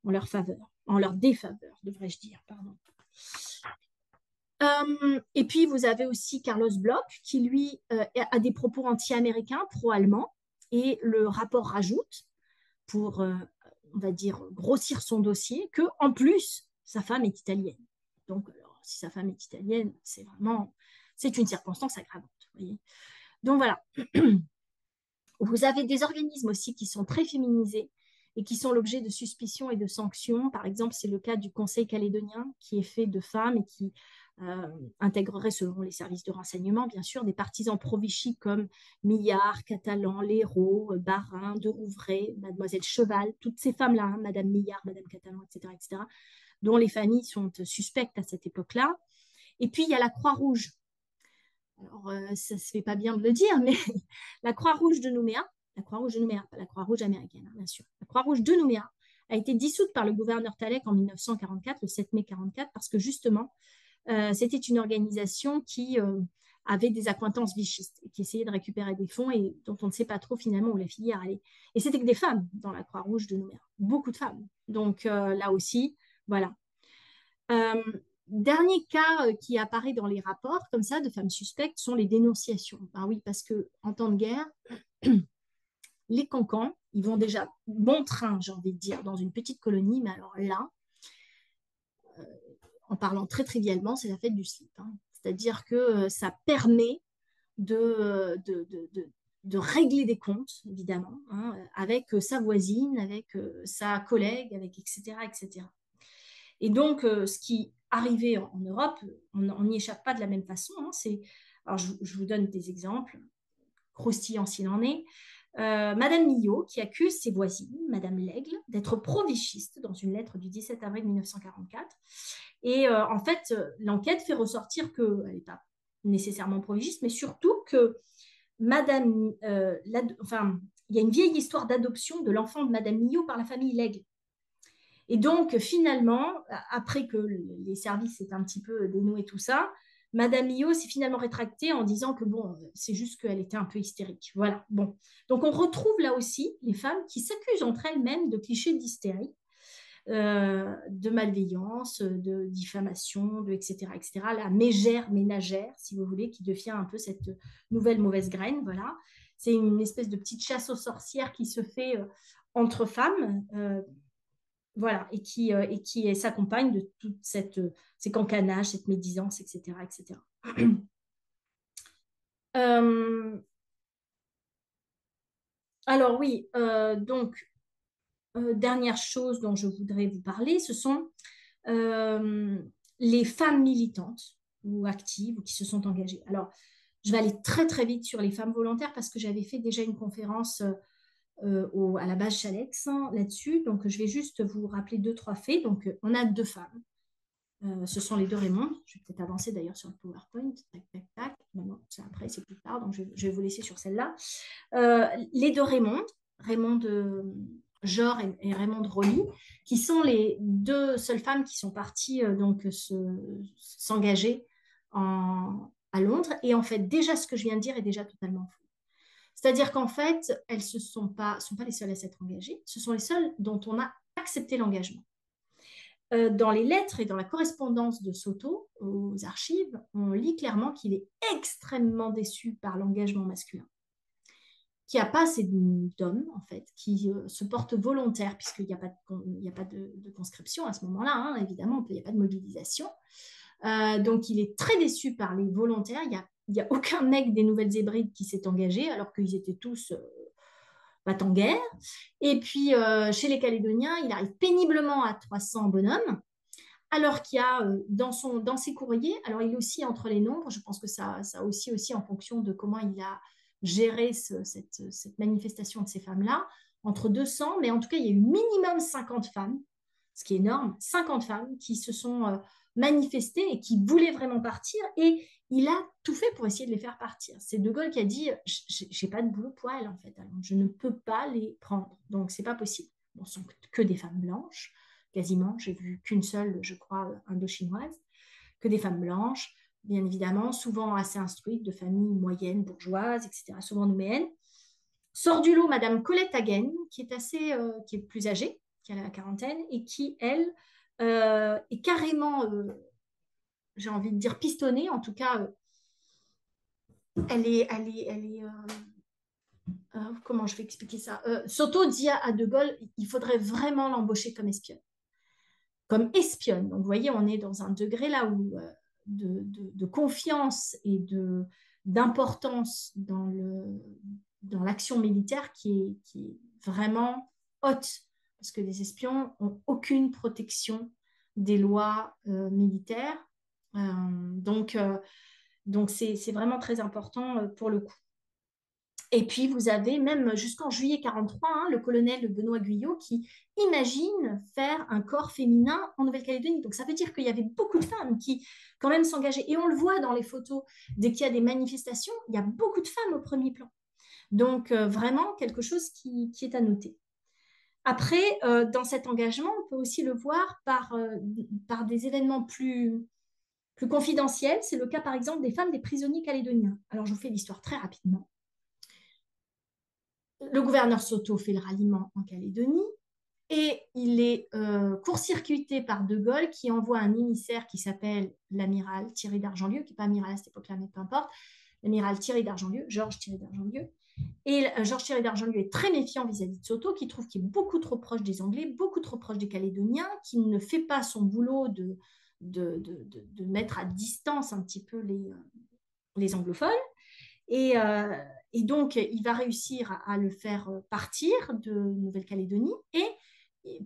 en leur faveur, en leur défaveur, devrais-je dire, pardon. Et puis, vous avez aussi Carlos Bloch, qui lui a des propos anti-américains, pro-allemands, et le rapport rajoute, pour, on va dire, grossir son dossier, que en plus, sa femme est italienne. Donc, alors, si sa femme est italienne, c'est une circonstance aggravante. Voyez. Donc voilà. Vous avez des organismes aussi qui sont très féminisés et qui sont l'objet de suspicions et de sanctions. Par exemple, c'est le cas du Conseil calédonien qui est fait de femmes et qui intégrerait, selon les services de renseignement, bien sûr, des partisans pro-Vichy comme Millard, Catalan, Léraud, Barin, de Rouvray, Mademoiselle Cheval, toutes ces femmes-là, hein, Madame Millard, Madame Catalan, etc., dont les familles sont suspectes à cette époque-là. Et puis, il y a la Croix-Rouge. Alors, ça ne se fait pas bien de le dire, mais la Croix-Rouge de Nouméa, la Croix-Rouge de Nouméa, pas la Croix-Rouge américaine, hein, bien sûr, la Croix-Rouge de Nouméa a été dissoute par le gouverneur Talek en 1944, le 7 mai 1944, parce que justement, c'était une organisation qui avait des accointances vichistes et qui essayait de récupérer des fonds et dont on ne sait pas trop finalement où la filière allait. Et c'était que des femmes dans la Croix-Rouge de Nouméa, beaucoup de femmes. Donc là aussi, voilà. Euh, Dernier cas qui apparaît dans les rapports comme ça de femmes suspectes sont les dénonciations. Ben oui, parce que en temps de guerre, les cancans, ils vont déjà bon train, j'ai envie de dire, dans une petite colonie, mais alors là, en parlant très trivialement, c'est la fête du slip. Hein. C'est-à-dire que ça permet de régler des comptes, évidemment, hein, avec sa voisine, avec sa collègue, avec etc., etc. Et donc, ce qui arrivait en Europe, on n'y échappe pas de la même façon. Hein, alors, je vous donne des exemples, croustillants s'il en est. Madame Millot, qui accuse ses voisines, Madame Lègle, d'être pro-vichiste dans une lettre du 17 avril 1944. Et en fait, l'enquête fait ressortir qu'elle n'est pas nécessairement pro-vichiste, mais surtout que Madame, enfin, il y a une vieille histoire d'adoption de l'enfant de Madame Millot par la famille Lègle. Et donc, finalement, après que les services aient un petit peu dénoué tout ça, Madame Millot s'est finalement rétractée en disant que bon, c'est juste qu'elle était un peu hystérique. Voilà. Bon. Donc, on retrouve là aussi les femmes qui s'accusent entre elles-mêmes de clichés d'hystérie, de malveillance, de diffamation, de etc., etc. La mégère ménagère, si vous voulez, qui devient un peu cette nouvelle mauvaise graine. Voilà. C'est une espèce de petite chasse aux sorcières qui se fait entre femmes. Voilà, et qui s'accompagne de toute ces cancanages, cette médisance, etc., etc. Euh, alors oui, donc, dernière chose dont je voudrais vous parler, ce sont euh, les femmes militantes ou actives ou qui se sont engagées. Alors, je vais aller très très vite sur les femmes volontaires parce que j'avais fait déjà une conférence à la base Chalex là-dessus. Donc, je vais juste vous rappeler deux, trois faits. Donc, on a deux femmes. Ce sont les deux Raymond. Je vais peut-être avancer d'ailleurs sur le PowerPoint. Tac, tac, tac. Non, c'est après, c'est plus tard. Donc, je vais vous laisser sur celle-là. Les deux Raymond, Raymond Jor et Raymond Rolly, qui sont les deux seules femmes qui sont parties donc s'engager à Londres. Et en fait, déjà, ce que je viens de dire est déjà totalement faux. C'est-à-dire qu'en fait, elles ne sont pas les seules à s'être engagées, ce sont les seules dont on a accepté l'engagement. Dans les lettres et dans la correspondance de Soto aux archives, on lit clairement qu'il est extrêmement déçu par l'engagement masculin, qu'il n'y a pas assez d'hommes, en fait, qui se portent volontaires, puisqu'il n'y a pas de conscription à ce moment-là, hein, évidemment, il n'y a pas de mobilisation. Donc, il est très déçu par les volontaires. Il n'y a aucun mec des Nouvelles Hébrides qui s'est engagé, alors qu'ils étaient tous pas en guerre. Et puis, chez les Calédoniens, il arrive péniblement à 300 bonhommes, alors qu'il y a dans ses courriers, alors il est aussi entre les nombres, je pense que ça aussi en fonction de comment il a géré cette manifestation de ces femmes-là, entre 200, mais en tout cas, il y a eu minimum 50 femmes, ce qui est énorme, 50 femmes qui se sont manifestées et qui voulaient vraiment partir, et il a tout fait pour essayer de les faire partir. C'est De Gaulle qui a dit, j'ai pas de boulot pour elles, en fait, alors je ne peux pas les prendre, donc c'est pas possible. Bon, ce sont que des femmes blanches, quasiment. J'ai vu qu'une seule, je crois, indo-chinoise, que des femmes blanches, bien évidemment, souvent assez instruites, de familles moyennes, bourgeoises, etc., souvent nouméennes. Sort du lot Madame Colette Hagen, qui est plus âgée, qui a la quarantaine, et qui, elle, est carrément, j'ai envie de dire, pistonnée. En tout cas, comment je vais expliquer ça? Soto dit à De Gaulle, il faudrait vraiment l'embaucher comme espionne. Comme espionne. Donc, vous voyez, on est dans un degré là où de confiance et d'importance dans l'action militaire qui est vraiment haute, parce que les espions n'ont aucune protection des lois militaires. Donc c'est vraiment très important pour le coup. Et puis, vous avez même jusqu'en juillet 43, hein, le colonel Benoît Guyot qui imagine faire un corps féminin en Nouvelle-Calédonie. Donc, ça veut dire qu'il y avait beaucoup de femmes qui, quand même, s'engageaient. Et on le voit dans les photos, dès qu'il y a des manifestations, il y a beaucoup de femmes au premier plan. Donc, vraiment, quelque chose qui est à noter. Après, dans cet engagement, on peut aussi le voir par des événements plus confidentiels. C'est le cas, par exemple, des femmes des prisonniers calédoniens. Alors, je vous fais l'histoire très rapidement. Le gouverneur Soto fait le ralliement en Calédonie et il est court-circuité par De Gaulle qui envoie un émissaire qui s'appelle l'amiral Thierry d'Argentlieu, qui n'est pas amiral à cette époque-là, mais peu importe, l'amiral Thierry d'Argentlieu, Georges Thierry d'Argentlieu. Et Georges Thierry d'Argentlieu est très méfiant vis-à-vis de Soto, qui trouve qu'il est beaucoup trop proche des Anglais, beaucoup trop proche des Calédoniens, qui ne fait pas son boulot de mettre à distance un petit peu les anglophones. Et donc, il va réussir à le faire partir de Nouvelle-Calédonie. Et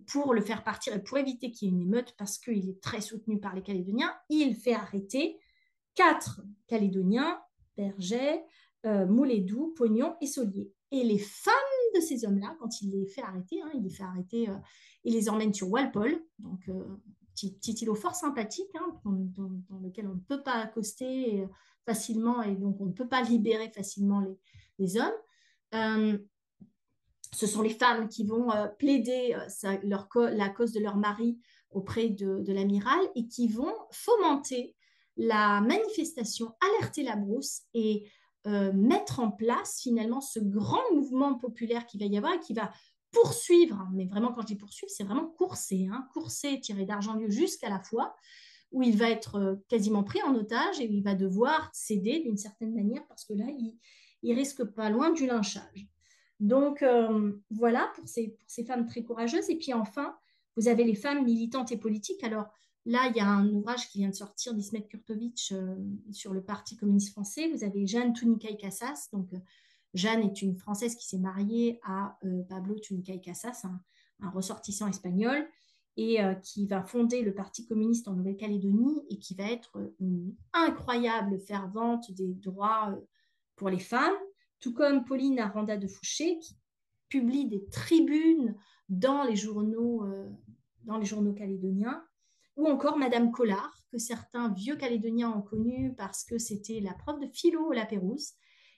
pour le faire partir et pour éviter qu'il y ait une émeute, parce qu'il est très soutenu par les Calédoniens, il fait arrêter 4 Calédoniens, Berger, Moulédou, Pognon et Solier. Et les femmes de ces hommes-là, quand il les fait arrêter, hein, il les emmène sur Walpole, donc petit îlot fort sympathique, hein, dans lequel on ne peut pas accoster facilement et donc on ne peut pas libérer facilement les hommes. Ce sont les femmes qui vont plaider la cause de leur mari auprès de l'amiral et qui vont fomenter la manifestation, alerter la brousse et mettre en place finalement ce grand mouvement populaire qui va y avoir et qui va poursuivre, mais vraiment quand je dis poursuivre, c'est vraiment courser, hein, courser, tirer d'Argentlieu jusqu'à la fois, où il va être quasiment pris en otage et où il va devoir céder d'une certaine manière parce que là, il risque pas loin du lynchage. Donc voilà pour ces femmes très courageuses. Et puis enfin, vous avez les femmes militantes et politiques. Alors là, il y a un ouvrage qui vient de sortir d'Ismet Kurtovic sur le Parti communiste français. Vous avez Jeanne Tunicaï Casas. Donc Jeanne est une Française qui s'est mariée à Pablo Tunicaï Casas, un ressortissant espagnol. et qui va fonder le Parti communiste en Nouvelle-Calédonie et qui va être une incroyable fervente des droits pour les femmes, tout comme Pauline Aranda de Fouché, qui publie des tribunes dans les journaux calédoniens, ou encore Madame Collard, que certains vieux Calédoniens ont connue parce que c'était la prof de philo au La Pérouse,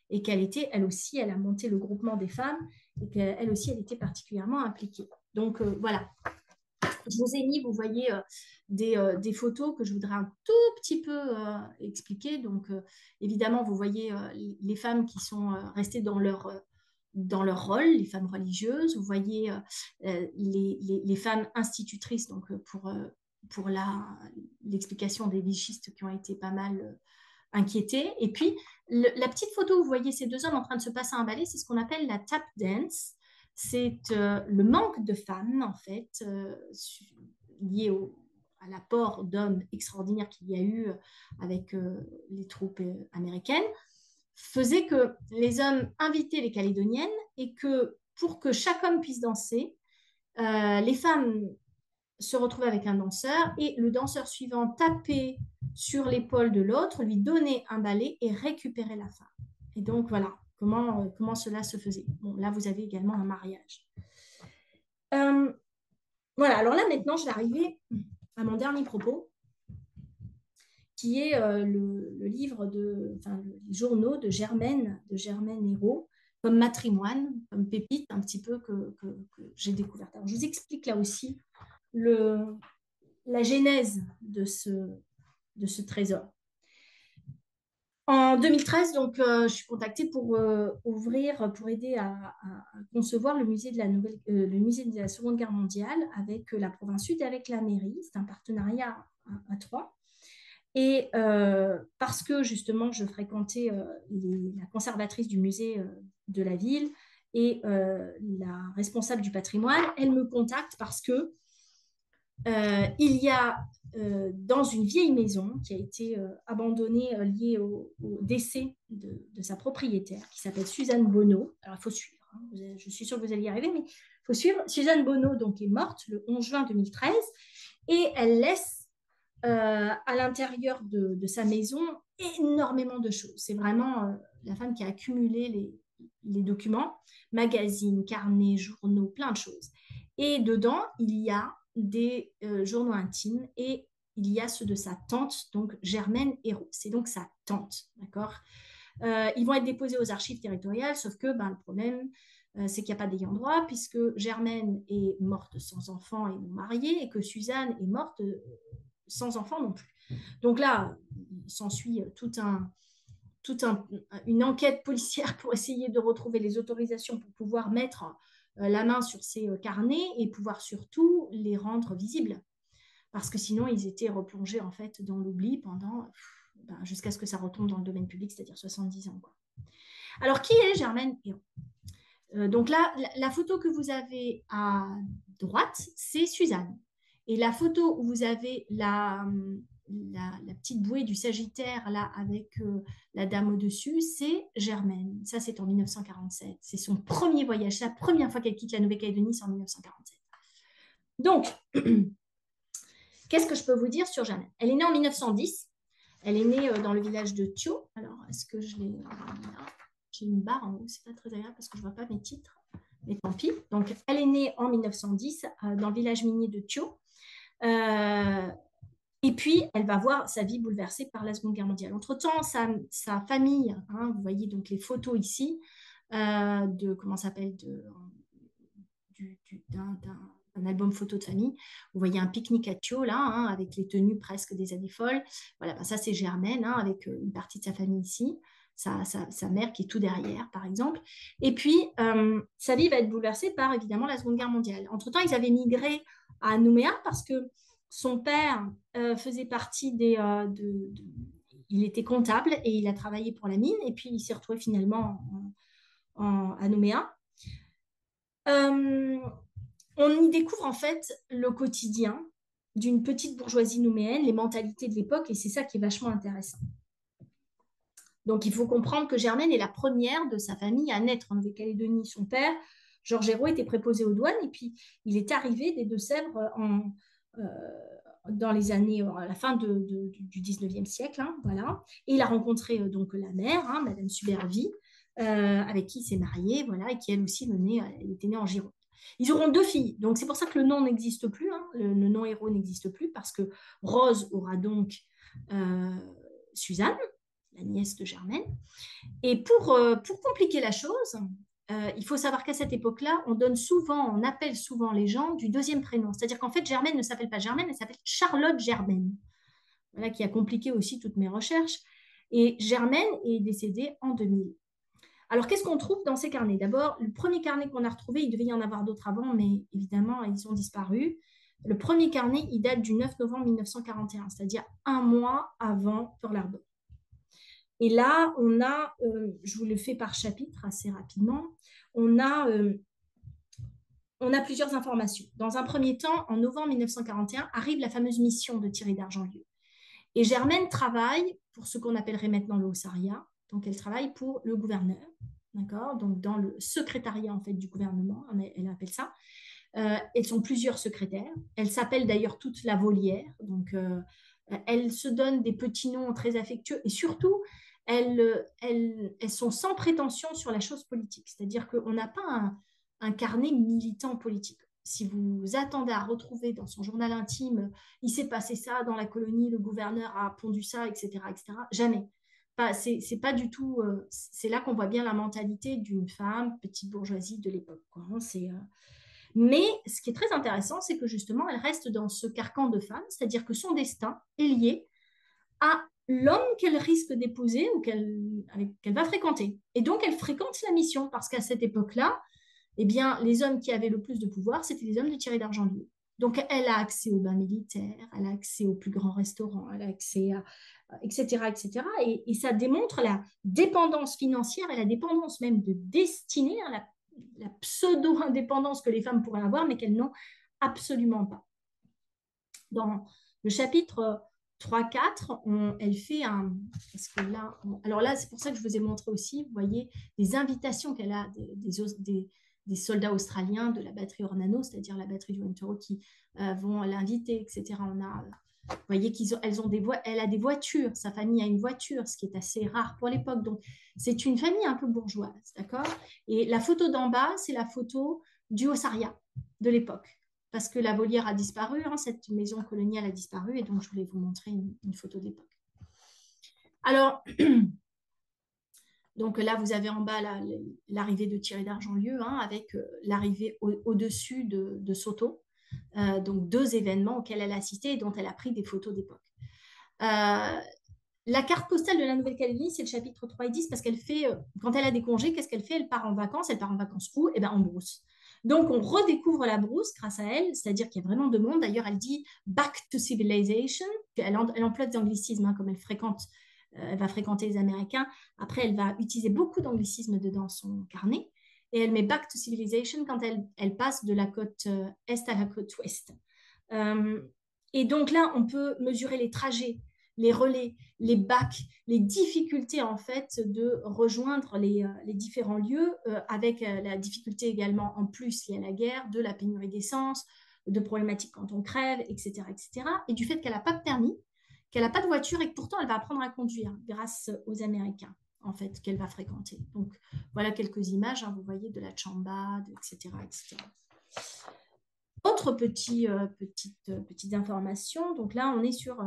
et qu'elle était, elle aussi, elle a monté le groupement des femmes, et qu'elle aussi, elle était particulièrement impliquée. Donc voilà, je vous ai mis, vous voyez, des photos que je voudrais un tout petit peu expliquer. Donc, évidemment, vous voyez les femmes qui sont restées dans leur rôle, les femmes religieuses. Vous voyez les femmes institutrices, donc pour l'explication des vichistes qui ont été pas mal inquiétés. Et puis, la petite photo où vous voyez ces deux hommes en train de se passer un ballet, c'est ce qu'on appelle la tap dance. C'est le manque de femmes, en fait, lié à l'apport d'hommes extraordinaires qu'il y a eu avec les troupes américaines, faisait que les hommes invitaient les Calédoniennes et que pour que chaque homme puisse danser, les femmes se retrouvaient avec un danseur et le danseur suivant tapait sur l'épaule de l'autre, lui donnait un balai et récupérait la femme. Et donc voilà comment cela se faisait. Bon, là, vous avez également un mariage. Euh, voilà, alors là, maintenant, je vais arriver à mon dernier propos, qui est le livre les journaux de Germaine Hérault, comme matrimoine, comme pépite, un petit peu que j'ai découverte. Alors, je vous explique là aussi la genèse de ce trésor. En 2013, donc, je suis contactée pour pour aider à concevoir le musée le musée de la Seconde Guerre mondiale avec la province sud et avec la mairie. C'est un partenariat à trois. Et parce que justement, je fréquentais la conservatrice du musée de la ville et la responsable du patrimoine, elle me contacte parce que il y a dans une vieille maison qui a été abandonnée liée au décès de sa propriétaire, qui s'appelle Suzanne Bonneau. Alors, il faut suivre. Hein. Je suis sûre que vous allez y arriver, mais il faut suivre. Suzanne Bonneau donc, est morte le 11 juin 2013 et elle laisse à l'intérieur de sa maison énormément de choses. C'est vraiment la femme qui a accumulé les documents, magazines, carnets, journaux, plein de choses. Et dedans, il y a des journaux intimes et il y a ceux de sa tante, donc Germaine Hérault. C'est donc sa tante, d'accord. Ils vont être déposés aux archives territoriales, sauf que le problème, c'est qu'il n'y a pas d'ayant droit, puisque Germaine est morte sans enfant et non mariée, et que Suzanne est morte sans enfant non plus. Donc là, il s'ensuit une enquête policière pour essayer de retrouver les autorisations pour pouvoir mettre la main sur ces carnets et pouvoir surtout les rendre visibles. Parce que sinon, ils étaient replongés en fait dans l'oubli pendant jusqu'à ce que ça retombe dans le domaine public, c'est-à-dire 70 ans. Quoi. Alors, qui est Germaine Hérault donc là, la photo que vous avez à droite, c'est Suzanne. Et la photo où vous avez la petite bouée du Sagittaire, là, avec la dame au-dessus, c'est Germaine. Ça, c'est en 1947. C'est son premier voyage. C'est la première fois qu'elle quitte la Nouvelle-Calédonie, c'est en 1947. Donc, qu'est-ce que je peux vous dire sur Germaine? Elle est née en 1910. Elle est née dans le village de Thio. Alors, est-ce que je l'ai... J'ai une barre en haut, c'est pas très agréable parce que je ne vois pas mes titres, mais tant pis. Donc, elle est née en 1910 dans le village minier de Thio. Et puis, elle va voir sa vie bouleversée par la Seconde Guerre mondiale. Entre-temps, sa famille, hein, vous voyez donc les photos ici, comment ça s'appelle, d'un album photo de famille. Vous voyez un pique-nique à Thio, là, hein, avec les tenues presque des années folles. Voilà, ça c'est Germaine, hein, avec une partie de sa famille ici. Sa mère qui est tout derrière, par exemple. Et puis, sa vie va être bouleversée par, évidemment, la Seconde Guerre mondiale. Entre-temps, ils avaient migré à Nouméa parce que son père faisait partie il était comptable et il a travaillé pour la mine. Et puis, il s'est retrouvé finalement à Nouméa. On y découvre, en fait, le quotidien d'une petite bourgeoisie nouméenne, les mentalités de l'époque, et c'est ça qui est vachement intéressant. Donc, il faut comprendre que Germaine est la première de sa famille à naître en Nouvelle-Calédonie. Son père Georges Hérault était préposé aux douanes et puis il est arrivé des Deux-Sèvres dans les années, à la fin du 19e siècle, hein, voilà. Et il a rencontré donc la mère, hein, Madame Subervie, avec qui il s'est marié, voilà, et qui elle aussi elle était née en Gironde. Ils auront 2 filles, donc c'est pour ça que le nom n'existe plus, hein, le nom Hérault n'existe plus, parce que Rose aura donc euh, Suzanne, la nièce de Germaine. Et pour compliquer la chose, il faut savoir qu'à cette époque-là, on appelle souvent les gens du deuxième prénom. C'est-à-dire qu'en fait, Germaine ne s'appelle pas Germaine, elle s'appelle Charlotte Germaine. Voilà qui a compliqué aussi toutes mes recherches. Et Germaine est décédée en 2000. Alors, qu'est-ce qu'on trouve dans ces carnets? D'abord, le premier carnet qu'on a retrouvé, il devait y en avoir d'autres avant, mais évidemment, ils ont disparu. Le premier carnet, il date du 9 novembre 1941, c'est-à-dire un mois avant Pearl Harbor. Et là, je vous le fais par chapitre assez rapidement, on a plusieurs informations. Dans un premier temps, en novembre 1941, arrive la fameuse mission de Thierry d'Argentlieu. Et Germaine travaille pour ce qu'on appellerait maintenant le Haut-Saria. Donc, elle travaille pour le gouverneur, d'accord? Donc, dans le secrétariat, en fait, du gouvernement, elle appelle ça. Elles sont plusieurs secrétaires. Elles s'appellent d'ailleurs toutes la Volière. Donc, elles se donnent des petits noms très affectueux et surtout, elles sont sans prétention sur la chose politique. C'est-à-dire qu'on n'a pas un carnet militant politique. Si vous attendez à retrouver dans son journal intime, il s'est passé ça dans la colonie, le gouverneur a pondu ça, etc., etc., jamais. C'est pas du tout. C'est là qu'on voit bien la mentalité d'une femme, petite bourgeoisie de l'époque, quoi, hein. Mais ce qui est très intéressant, c'est que justement, elle reste dans ce carcan de femme, c'est-à-dire que son destin est lié à l'homme qu'elle risque d'épouser ou qu'elle va fréquenter. Et donc, elle fréquente la mission parce qu'à cette époque-là, eh bien, les hommes qui avaient le plus de pouvoir, c'était les hommes de Thierry d'Argentlieu. Donc, elle a accès aux bains militaires, elle a accès aux plus grands restaurants, elle a accès à, etc., etc. Et ça démontre la dépendance financière et la dépendance même de destinée, hein, la pseudo-indépendance que les femmes pourraient avoir, mais qu'elles n'ont absolument pas. Dans le chapitre 3-4, elle fait un... Parce que là, alors là, c'est pour ça que je vous ai montré aussi, vous voyez, des invitations qu'elle a des soldats australiens de la batterie Ornano, c'est-à-dire la batterie du Winterthur, qui vont l'inviter, etc. Vous voyez elle a des voitures, sa famille a une voiture, ce qui est assez rare pour l'époque. Donc, c'est une famille un peu bourgeoise, d'accord? Et la photo d'en bas, c'est la photo du Ossaria de l'époque, parce que la volière a disparu, hein, cette maison coloniale a disparu, et donc je voulais vous montrer une photo d'époque. Alors, donc là, vous avez en bas l'arrivée de Thierry d'Argentlieu, hein, avec l'arrivée au-dessus de Soto. Donc 2 événements auxquels elle a assisté et dont elle a pris des photos d'époque. La carte postale de la Nouvelle-Calédonie, c'est le chapitre 3 et 10 parce qu'elle fait, quand elle a des congés, qu'est-ce qu'elle fait? Elle part en vacances. Elle part en vacances où? Eh bien, en brousse. Donc, on redécouvre la brousse grâce à elle, c'est-à-dire qu'il y a vraiment de monde. D'ailleurs, elle dit back to civilization. Elle emploie des anglicismes, hein, comme elle va fréquenter les Américains. Après, elle va utiliser beaucoup d'anglicismes dans son carnet. Et elle met back to civilization quand elle passe de la côte est à la côte ouest. Et donc là, on peut mesurer les trajets, les relais, les bacs, les difficultés en fait de rejoindre les différents lieux, avec la difficulté également en plus liée à la guerre, de la pénurie d'essence, de problématiques quand on crève, etc., etc. Et du fait qu'elle n'a pas de permis, qu'elle n'a pas de voiture et que pourtant elle va apprendre à conduire grâce aux Américains en fait qu'elle va fréquenter. Donc voilà quelques images, hein, vous voyez, de la Chamba, etc., etc. Autre petite information, donc là on est sur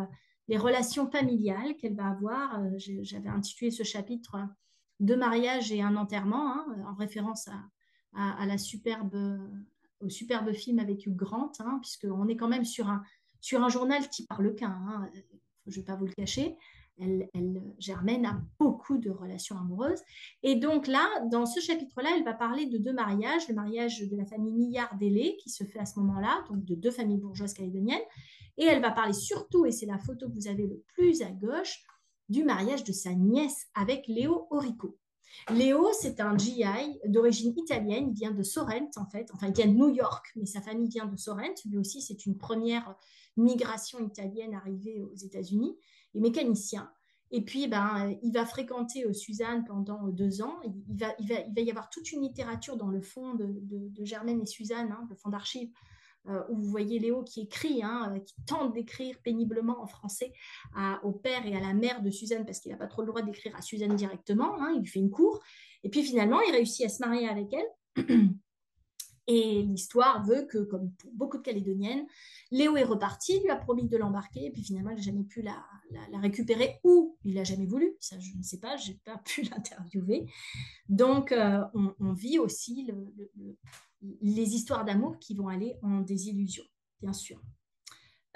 les relations familiales qu'elle va avoir. J'avais intitulé ce chapitre Deux mariages et un enterrement, hein, en référence à au superbe film avec Hugh Grant, hein, puisqu'on est quand même sur un journal type Harlequin, hein, je ne vais pas vous le cacher. Germaine a beaucoup de relations amoureuses. Et donc là, dans ce chapitre-là, elle va parler de 2 mariages. Le mariage de la famille Millard-Délé, qui se fait à ce moment-là, donc de 2 familles bourgeoises calédoniennes. Et elle va parler surtout, et c'est la photo que vous avez le plus à gauche, du mariage de sa nièce avec Léo Orico. Léo, c'est un GI d'origine italienne, il vient de Sorrent en fait, enfin il vient de New York, mais sa famille vient de Sorrent. Lui aussi, c'est une première migration italienne arrivée aux États-Unis, et mécanicien. Et puis, il va fréquenter Suzanne pendant 2 ans. Il va y avoir toute une littérature dans le fond de Germaine et Suzanne, hein, le fond d'archives, où vous voyez Léo qui écrit, hein, qui tente d'écrire péniblement en français au père et à la mère de Suzanne, parce qu'il n'a pas trop le droit d'écrire à Suzanne directement, hein, il lui fait une cour. Et puis finalement, il réussit à se marier avec elle. Et l'histoire veut que, comme pour beaucoup de Calédoniennes, Léo est reparti, lui a promis de l'embarquer, et puis finalement, il n'a jamais pu la récupérer, ou il n'a jamais voulu. Ça, je ne sais pas, je n'ai pas pu l'interviewer. Donc, on vit aussi les histoires d'amour qui vont aller en désillusion, bien sûr.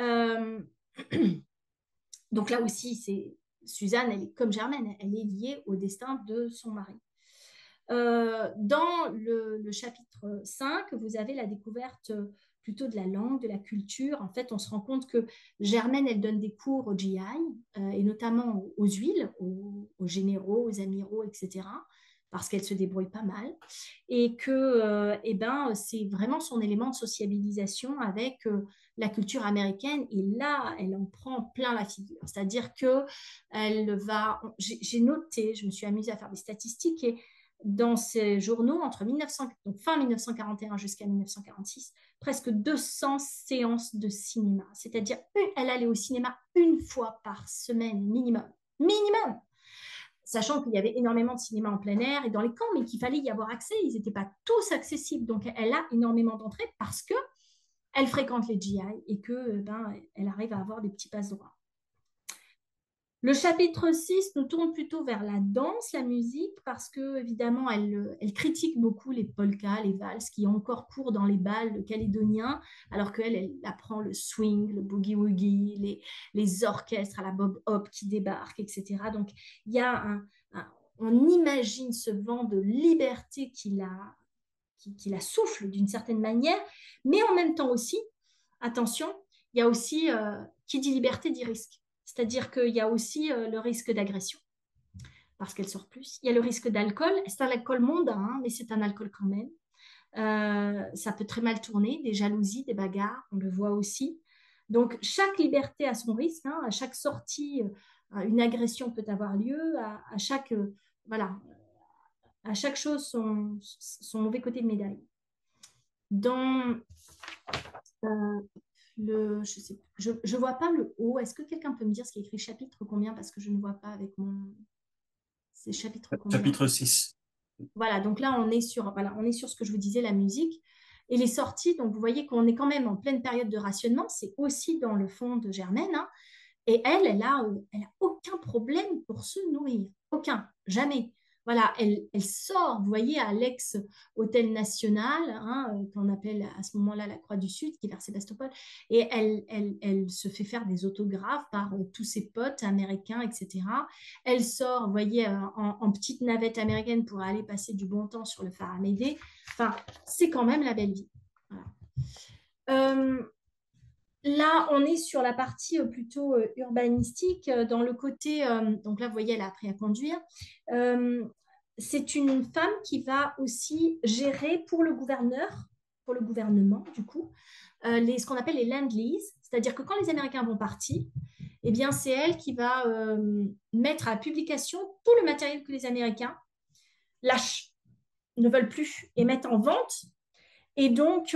Euh, donc là aussi, Suzanne, elle est comme Germaine, elle est liée au destin de son mari. Dans le chapitre 5, vous avez la découverte plutôt de la langue, de la culture. En fait, on se rend compte que Germaine, elle donne des cours au GI, et notamment aux huiles, aux généraux, aux amiraux, etc., parce qu'elle se débrouille pas mal. Et que c'est vraiment son élément de sociabilisation avec la culture américaine. Et là, elle en prend plein la figure. C'est-à-dire que j'ai noté, je me suis amusée à faire des statistiques, et dans ces journaux, entre 1900, donc fin 1941 jusqu'à 1946, presque 200 séances de cinéma. C'est-à-dire, elle allait au cinéma une fois par semaine minimum. Minimum! Sachant qu'il y avait énormément de cinéma en plein air et dans les camps, mais qu'il fallait y avoir accès. Ils n'étaient pas tous accessibles. Donc, elle a énormément d'entrées parce que elle fréquente les GI et que elle arrive à avoir des petits passe-droits. Le chapitre 6 nous tourne plutôt vers la danse, la musique, parce que évidemment, elle critique beaucoup les polkas, les valses, qui ont encore cours dans les bals calédoniens, alors qu'elle, elle apprend le swing, le boogie-woogie, les orchestres à la Bob Hop qui débarquent, etc. Donc, il y a on imagine ce vent de liberté qui la souffle d'une certaine manière, mais en même temps aussi, attention, il y a aussi, qui dit liberté dit risque. C'est-à-dire qu'il y a aussi le risque d'agression, parce qu'elle sort plus. Il y a le risque d'alcool. C'est un alcool mondain, hein, mais c'est un alcool quand même. Ça peut très mal tourner, des jalousies, des bagarres, on le voit aussi. Donc, chaque liberté a son risque. Hein, à chaque sortie, une agression peut avoir lieu. À chaque, voilà, à chaque chose, son mauvais côté de médaille. Dans je vois pas le haut. Est-ce que quelqu'un peut me dire ce qui est écrit chapitre combien? Parce que je ne vois pas avec mon. C'est chapitre combien? Chapitre 6. Voilà, donc là, on est sur ce que je vous disais, la musique. Et les sorties, donc vous voyez qu'on est quand même en pleine période de rationnement. C'est aussi dans le fond de Germaine, hein. Et elle a aucun problème pour se nourrir. Aucun, jamais. Voilà, elle sort, vous voyez, à l'ex-hôtel national, hein, qu'on appelle à ce moment-là la Croix du Sud, qui est vers Sébastopol, et elle se fait faire des autographes par tous ses potes américains, etc. Elle sort, vous voyez, en petite navette américaine pour aller passer du bon temps sur le phare Amédée. Enfin, c'est quand même la belle vie. Voilà. Euh, Là, on est sur la partie plutôt urbanistique, dans le côté, donc là, vous voyez, elle a appris à conduire. Euh, c'est une femme qui va aussi gérer pour le gouverneur, pour le gouvernement, du coup, ce qu'on appelle les land lease, c'est-à-dire que quand les Américains vont partir, eh bien, c'est elle qui va mettre à publication tout le matériel que les Américains lâchent, ne veulent plus et mettent en vente. Et donc,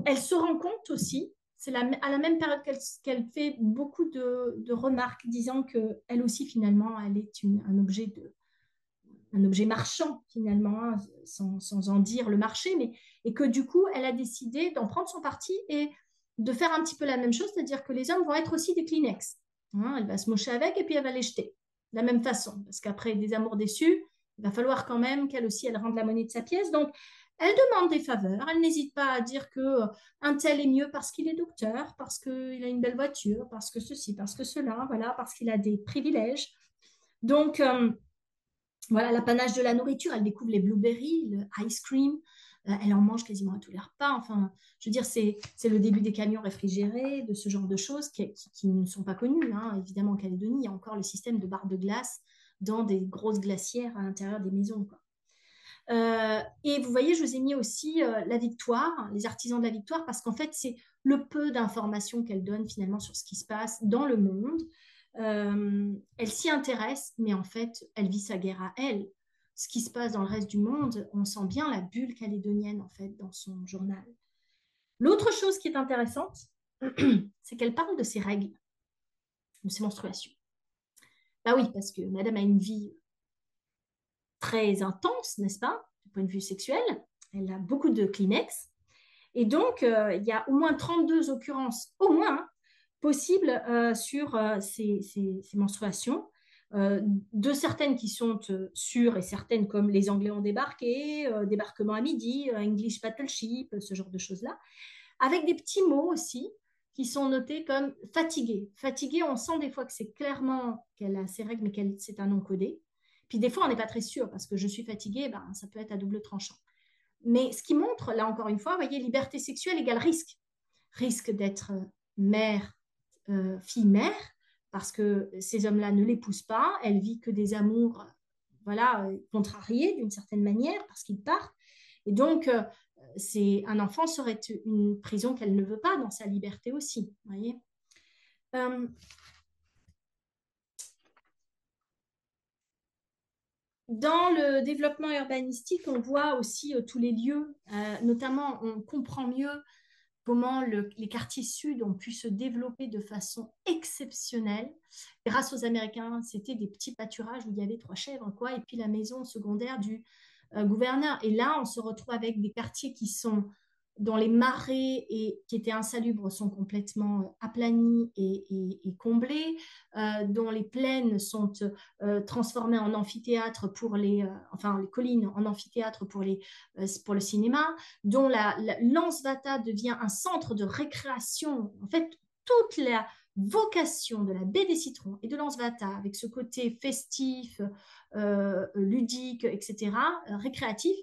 elle se rend compte aussi, à la même période qu'elle fait beaucoup de remarques disant qu'elle aussi, finalement, elle est un objet marchand, finalement, hein, sans en dire le marché, et que du coup, elle a décidé d'en prendre son parti et de faire un petit peu la même chose, c'est-à-dire que les hommes vont être aussi des Kleenex. Hein, elle va se mocher avec et puis elle va les jeter de la même façon, parce qu'après des amours déçus, il va falloir quand même qu'elle aussi, elle rende la monnaie de sa pièce. Donc, elle demande des faveurs, elle n'hésite pas à dire que un tel est mieux parce qu'il est docteur, parce qu'il a une belle voiture, parce que ceci, parce que cela, voilà, parce qu'il a des privilèges. Donc, voilà, l'apanage de la nourriture, elle découvre les blueberries, le ice cream, elle en mange quasiment à tous les repas. Enfin, je veux dire, c'est le début des camions réfrigérés, de ce genre de choses qui ne sont pas connues. Hein. Évidemment, en Calédonie, il y a encore le système de barres de glace dans des grosses glacières à l'intérieur des maisons, quoi. Et vous voyez, je vous ai mis aussi la victoire, les artisans de la victoire, parce qu'en fait, c'est le peu d'informations qu'elle donne finalement sur ce qui se passe dans le monde. Elle s'y intéresse, mais en fait, elle vit sa guerre à elle. Ce qui se passe dans le reste du monde, on sent bien la bulle calédonienne, en fait, dans son journal. L'autre chose qui est intéressante, c'est qu'elle parle de ses règles, de ses menstruations. Bah oui, parce que madame a une vie très intense, n'est-ce pas, du point de vue sexuel. Elle a beaucoup de Kleenex. Et donc, il y a au moins 32 occurrences, au moins, hein, possibles sur ces menstruations. De certaines qui sont sûres et certaines comme les Anglais ont débarqué, débarquement à midi, English Battleship, ce genre de choses-là, avec des petits mots aussi qui sont notés comme fatigué. Fatigué, on sent des fois que c'est clairement qu'elle a ses règles, mais que c'est un nom codé. Puis des fois, on n'est pas très sûr parce que je suis fatiguée, ben, ça peut être à double tranchant. Mais ce qui montre, là encore une fois, vous voyez, liberté sexuelle égale risque. Risque d'être mère, fille-mère, parce que ces hommes-là ne l'épousent pas, elle vit que des amours, voilà, contrariés d'une certaine manière, parce qu'ils partent. Et donc, un enfant serait une prison qu'elle ne veut pas dans sa liberté aussi, vous voyez. Euh, Dans le développement urbanistique, on voit aussi tous les lieux, notamment on comprend mieux comment les quartiers sud ont pu se développer de façon exceptionnelle. Grâce aux Américains, c'était des petits pâturages où il y avait trois chèvres, quoi, et puis la maison secondaire du gouverneur. Et là, on se retrouve avec des quartiers dont les marais qui étaient insalubres sont complètement aplanis et comblés, dont les plaines sont transformées en amphithéâtre enfin les collines en amphithéâtre pour le cinéma, dont l'Ansvata devient un centre de récréation. En fait, toute la vocation de la baie des Citrons et de l'Ansvata, avec ce côté festif, ludique, etc., récréatif,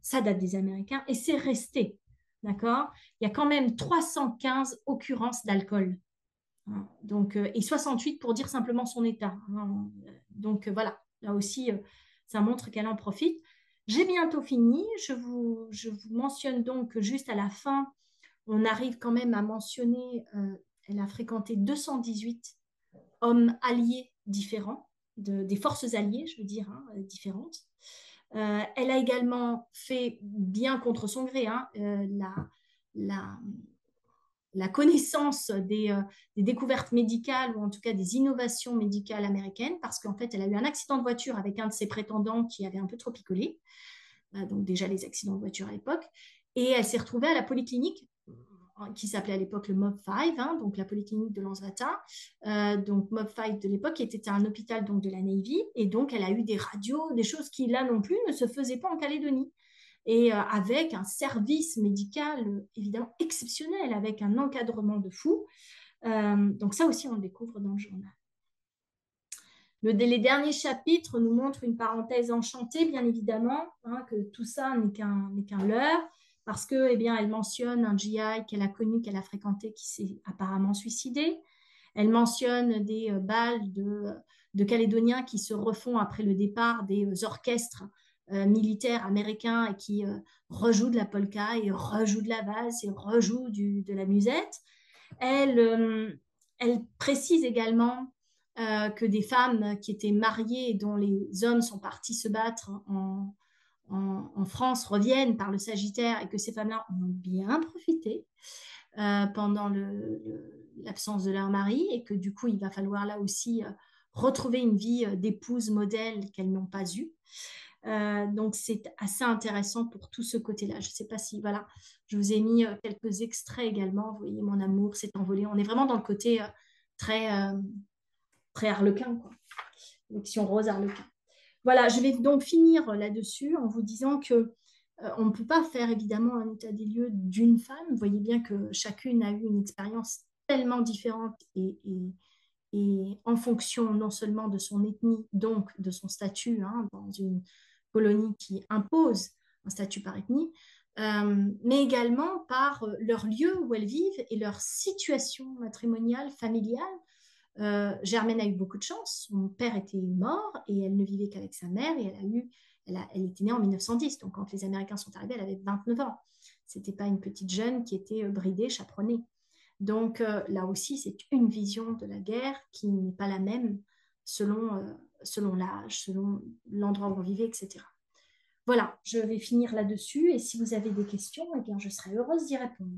ça date des Américains et c'est resté. D'accord. Il y a quand même 315 occurrences d'alcool. Hein. Donc, et 68 pour dire simplement son état. Hein. Donc voilà, là aussi, ça montre qu'elle en profite. J'ai bientôt fini. Je vous mentionne donc que juste à la fin, on arrive quand même à mentionner, elle a fréquenté 218 hommes alliés différents, des forces alliées, je veux dire, hein, différentes. Elle a également fait, bien contre son gré, hein, la, la connaissance des découvertes médicales ou en tout cas des innovations médicales américaines parce qu'en fait, elle a eu un accident de voiture avec un de ses prétendants qui avait un peu trop picolé, donc déjà les accidents de voiture à l'époque, et elle s'est retrouvée à la polyclinique qui s'appelait à l'époque le Mob 5, hein, donc la polyclinique de Lansvata. Donc Mob 5 de l'époque était un hôpital donc, de la Navy, et donc elle a eu des radios, des choses qui là non plus ne se faisaient pas en Calédonie et avec un service médical évidemment exceptionnel, avec un encadrement de fou. Donc ça aussi, on le découvre dans le journal. Les derniers chapitres nous montrent une parenthèse enchantée, bien évidemment, hein, que tout ça n'est qu'un leurre, parce que, eh bien, elle mentionne un GI qu'elle a connu, qu'elle a fréquenté, qui s'est apparemment suicidé. Elle mentionne des balles de Calédoniens qui se refont après le départ des orchestres militaires américains et qui rejouent de la polka et rejouent de la valse et rejouent de la musette. Elle précise également que des femmes qui étaient mariées et dont les hommes sont partis se battre en France reviennent par le Sagittaire et que ces femmes-là ont bien profité pendant l'absence de leur mari et que du coup, il va falloir là aussi retrouver une vie d'épouse modèle qu'elles n'ont pas eue. Donc, c'est assez intéressant pour tout ce côté-là. Je ne sais pas si, voilà, je vous ai mis quelques extraits également. Vous voyez, mon amour s'est envolé. On est vraiment dans le côté très, très harlequin, quoi. L'élection rose harlequin. Voilà, je vais donc finir là-dessus en vous disant que on ne peut pas faire évidemment un état des lieux d'une femme. Vous voyez bien que chacune a eu une expérience tellement différente et en fonction non seulement de son ethnie, donc de son statut hein, dans une colonie qui impose un statut par ethnie, mais également par leur lieu où elles vivent et leur situation matrimoniale, familiale. Germaine a eu beaucoup de chance. Son père était mort et elle ne vivait qu'avec sa mère et elle était née en 1910. Donc, quand les Américains sont arrivés, elle avait 29 ans. C'était pas une petite jeune qui était bridée, chaperonnée. Donc là aussi, c'est une vision de la guerre qui n'est pas la même selon, selon l'âge, selon l'endroit où on vivait, etc. Voilà, je vais finir là-dessus et si vous avez des questions, eh bien, je serai heureuse d'y répondre.